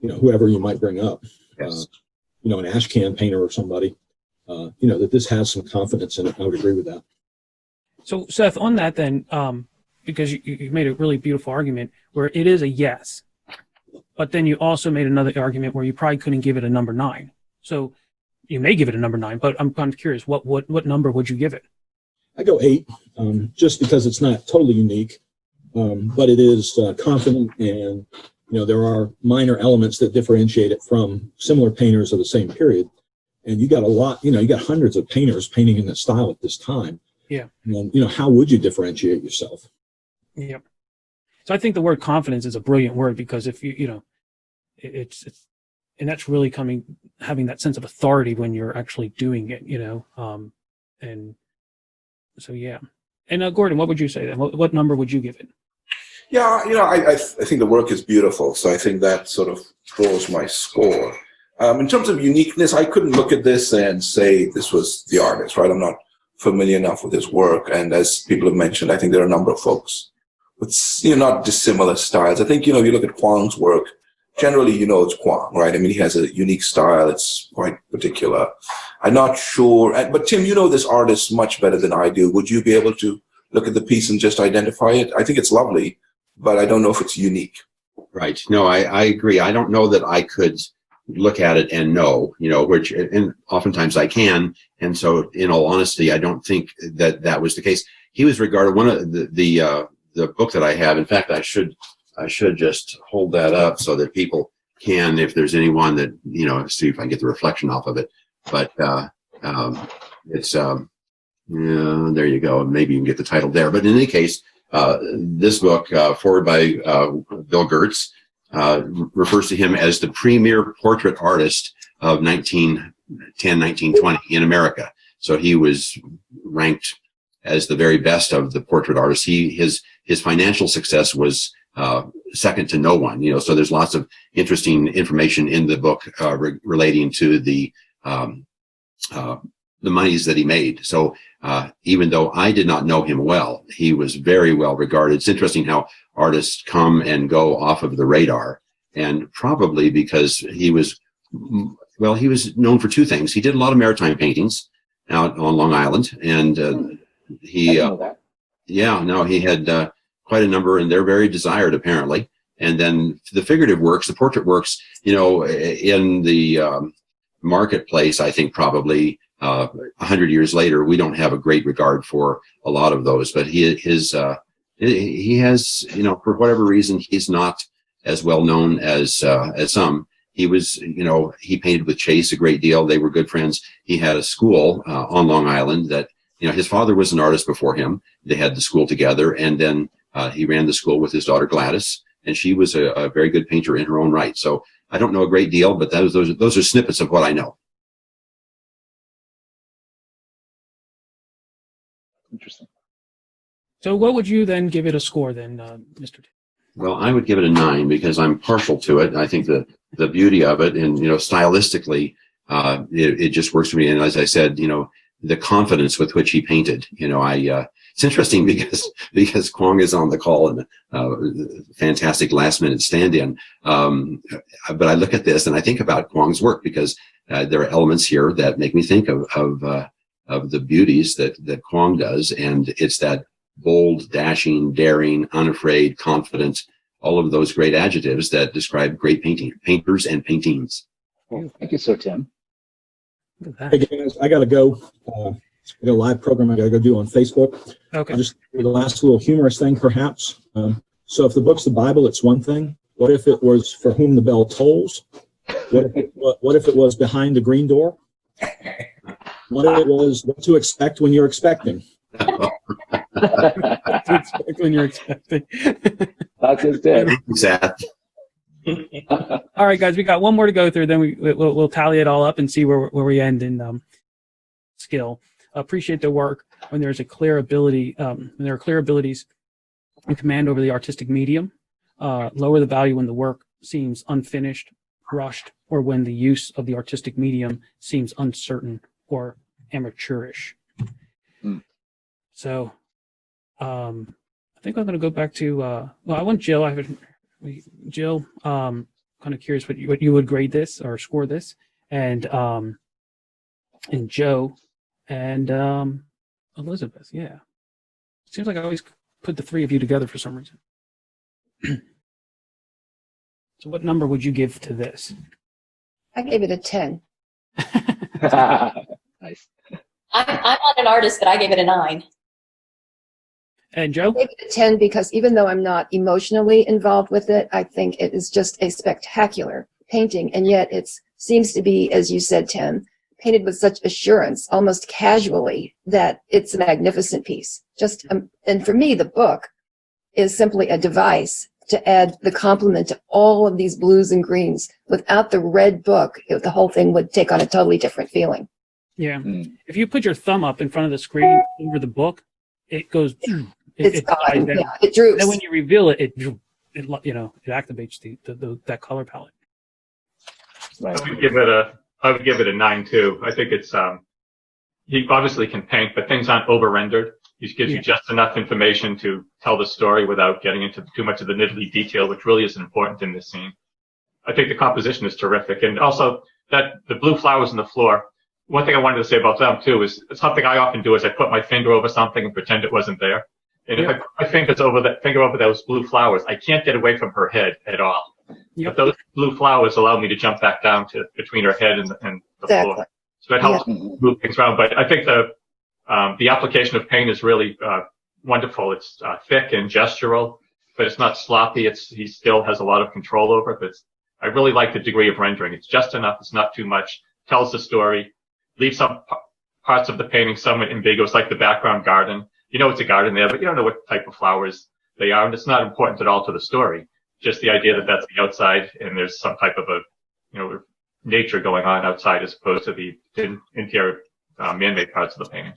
whoever you might bring up. Yes. An ash can painter or somebody, that this has some confidence in it. I would agree with that. So Seth, on that then, because you made a really beautiful argument where it is a yes, but then you also made another argument where you probably couldn't give it a number 9. So you may give it a number 9, but I'm kind of curious, what number would you give it? I go 8, just because it's not totally unique, but it is confident, and there are minor elements that differentiate it from similar painters of the same period. And you got a lot, you got hundreds of painters painting in that style at this time. Yeah. And how would you differentiate yourself? Yep. So I think the word confidence is a brilliant word, because if it's and that's really having that sense of authority when you're actually doing it, and so, yeah. And Gordon, what would you say then? What number would you give it? Yeah, I think the work is beautiful, so I think that sort of draws my score. In terms of uniqueness, I couldn't look at this and say this was the artist, right? I'm not familiar enough with his work, and as people have mentioned, I think there are a number of folks with not dissimilar styles. I think if you look at Quang's work, generally it's Quang, right? I mean, he has a unique style. It's quite particular. I'm not sure, but Tim, this artist much better than I do. Would you be able to look at the piece and just identify it? I think it's lovely, but I don't know if it's unique. Right. No, I agree. I don't know that I could look at it and know, and oftentimes I can. And so in all honesty, I don't think that was the case. He was regarded, one of the book that I have, in fact, I should just hold that up so that people can, if there's anyone that, see if I can get the reflection off of it. But it's, there you go. Maybe you can get the title there. But in any case, this book, forward by Bill Gertz, refers to him as the premier portrait artist of 1910, 1920 in America. So he was ranked as the very best of the portrait artists. His financial success was second to no one. So there's lots of interesting information in the book relating to the monies that he made. So even though I did not know him well, he was very well regarded. It's interesting how artists come and go off of the radar, and probably because he was known for two things. He did a lot of maritime paintings out on Long Island, and he had quite a number, and they're very desired apparently. And then the figurative works, the portrait works, in the marketplace, I think probably 100 years later, we don't have a great regard for a lot of those, but he has, for whatever reason, he's not as well known as some. he was, he painted with Chase a great deal. They were good friends. He had a school on Long Island that, his father was an artist before him. They had the school together, and then he ran the school with his daughter Gladys, and she was a very good painter in her own right. So I don't know a great deal, but those are snippets of what I know. Interesting. So what would you then give it a score then, Mr. T? Well, I would give it a 9 because I'm partial to it. I think the beauty of it, and stylistically, it just works for me. And as I said, the confidence with which he painted, it's interesting because Quang is on the call and fantastic last minute stand-in. But I look at this and I think about Quang's work because there are elements here that make me think of the beauties that Quang does, and it's that bold, dashing, daring, unafraid, confident, all of those great adjectives that describe great painters and paintings. Well, thank you, Sir Tim. Hey guys, I gotta go. I got a live program I gotta go do on Facebook. Okay. I'll just do the last little humorous thing, perhaps. So if the book's the Bible, it's one thing. What if it was For Whom the Bell Tolls? What if it was Behind the Green Door? What if it was What to Expect When You're Expecting? To expect when you're expecting. That's just it. Exactly. All right, guys, we got one more to go through. Then we'll tally it all up and see where we end in skill. Appreciate the work when there's a clear ability, when there are clear abilities and command over the artistic medium. Lower the value when the work seems unfinished, rushed, or when the use of the artistic medium seems uncertain or amateurish. So, I think I'm going to go back to. Well, I want Jill. Jill, kind of curious what you would grade this or score this, and Joe, and Elizabeth. Yeah, seems like I always put the three of you together for some reason. So, what number would you give to this? I gave it a 10. Nice. I'm not an artist, but I gave it a 9. And Joe? I gave it a 10 because even though I'm not emotionally involved with it, I think it is just a spectacular painting. And yet it seems to be, as you said, Tim, painted with such assurance, almost casually, that it's a magnificent piece. And for me, the book is simply a device to add the complement to all of these blues and greens. Without the red book, the whole thing would take on a totally different feeling. Yeah. If you put your thumb up in front of the screen over the book, it goes. It gone. dies down. Yeah, it droops. Then when you reveal it, it activates that color palette. Right. I would give it a 9 too. I think it's he obviously can paint, but things aren't over rendered. He gives you just enough information to tell the story without getting into too much of the niggly detail, which really isn't important in this scene. I think the composition is terrific, and also that the blue flowers on the floor. One thing I wanted to say about them too is something I often do is I put my finger over something and pretend it wasn't there. And if I put my finger over those blue flowers, I can't get away from her head at all. But those blue flowers allow me to jump back down to between her head and the floor. So that helps move things around. But I think the application of paint is really wonderful. It's thick and gestural, but it's not sloppy. He still has a lot of control over it. But I really like the degree of rendering. It's just enough. It's not too much. Tells the story. Leaves some parts of the painting somewhat ambiguous, like the background garden. You know it's a garden there, but you don't know what type of flowers they are, and it's not important at all to the story. Just the idea that that's the outside, and there's some type of nature going on outside as opposed to the interior man-made parts of the painting.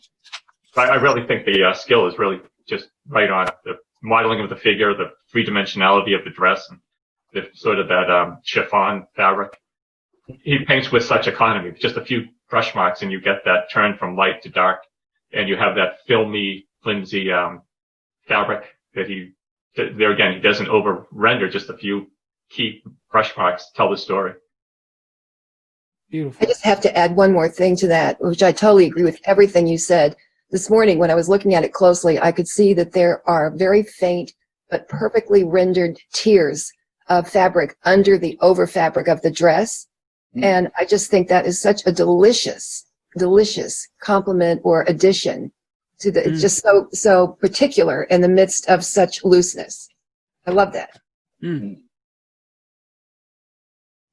But I really think the skill is really just right on. The modeling of the figure, the three-dimensionality of the dress, and the sort of that chiffon fabric. He paints with such economy, just a few brush marks, and you get that turn from light to dark, and you have that filmy, flimsy fabric that he doesn't over render. Just a few key brush marks tell the story. Beautiful. I just have to add one more thing to that, which I totally agree with everything you said. This morning, when I was looking at it closely, I could see that there are very faint but perfectly rendered tiers of fabric under the over fabric of the dress. And I just think that is such a delicious complement or addition to the, it's just so particular in the midst of such looseness. I love that.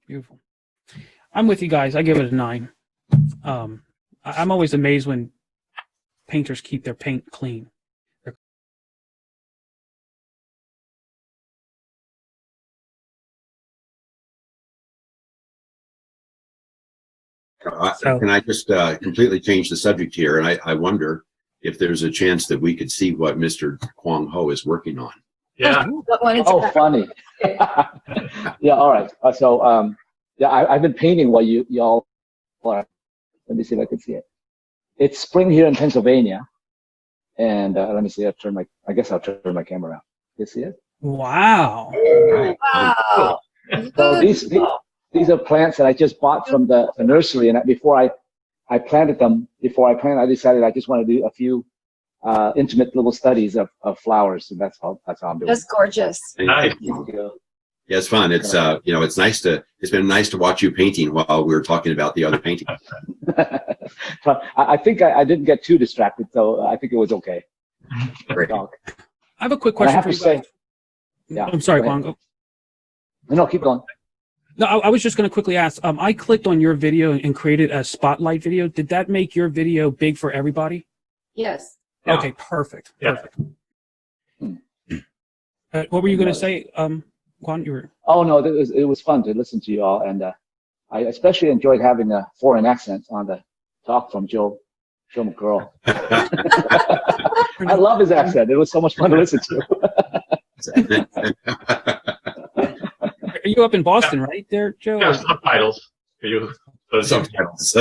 Beautiful. I'm with you guys. I give it a 9. I'm always amazed when painters keep their paint clean. Can I just completely change the subject here? And I wonder if there's a chance that we could see what Mr. Quang Ho is working on. Yeah. Oh, funny. Yeah, all right. Yeah, I've been painting while y'all are. Let me see if I can see it. It's spring here in Pennsylvania. And let me see, I guess I'll turn my camera around. You see it? Wow. Wow. So these are plants that I just bought from the nursery, and before I planted them, I decided I just want to do a few intimate little studies of flowers, and that's how I'm doing. That's gorgeous. Nice. Yeah, it's fun. It's it's been nice to watch you painting while we were talking about the other painting. I think I didn't get too distracted, so I think it was okay. Great. I have a quick question for you guys. Yeah. I'm sorry, Quang. No, keep going. No, I was just going to quickly ask. I clicked on your video and created a spotlight video. Did that make your video big for everybody? Yes. Yeah. Okay, perfect. Yeah. Perfect. What were you going to say, Quang? You were. Oh no, it was fun to listen to you all, and I especially enjoyed having a foreign accent on the talk from Joe Mcgurl. I love his accent. It was so much fun to listen to. Are you up in Boston, right there, Joe? Yeah, subtitles for you. Subtitles.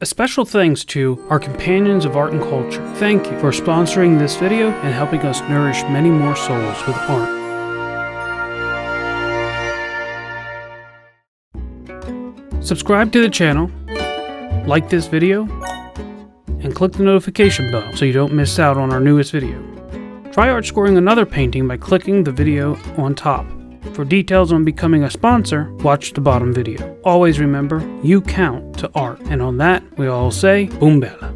A special thanks to our companions of art and culture. Thank you for sponsoring this video and helping us nourish many more souls with art. Subscribe to the channel, like this video, and click the notification bell so you don't miss out on our newest video. Try art scoring another painting by clicking the video on top. For details on becoming a sponsor, watch the bottom video. Always remember, you count to art. And on that, we all say, Boom Bella.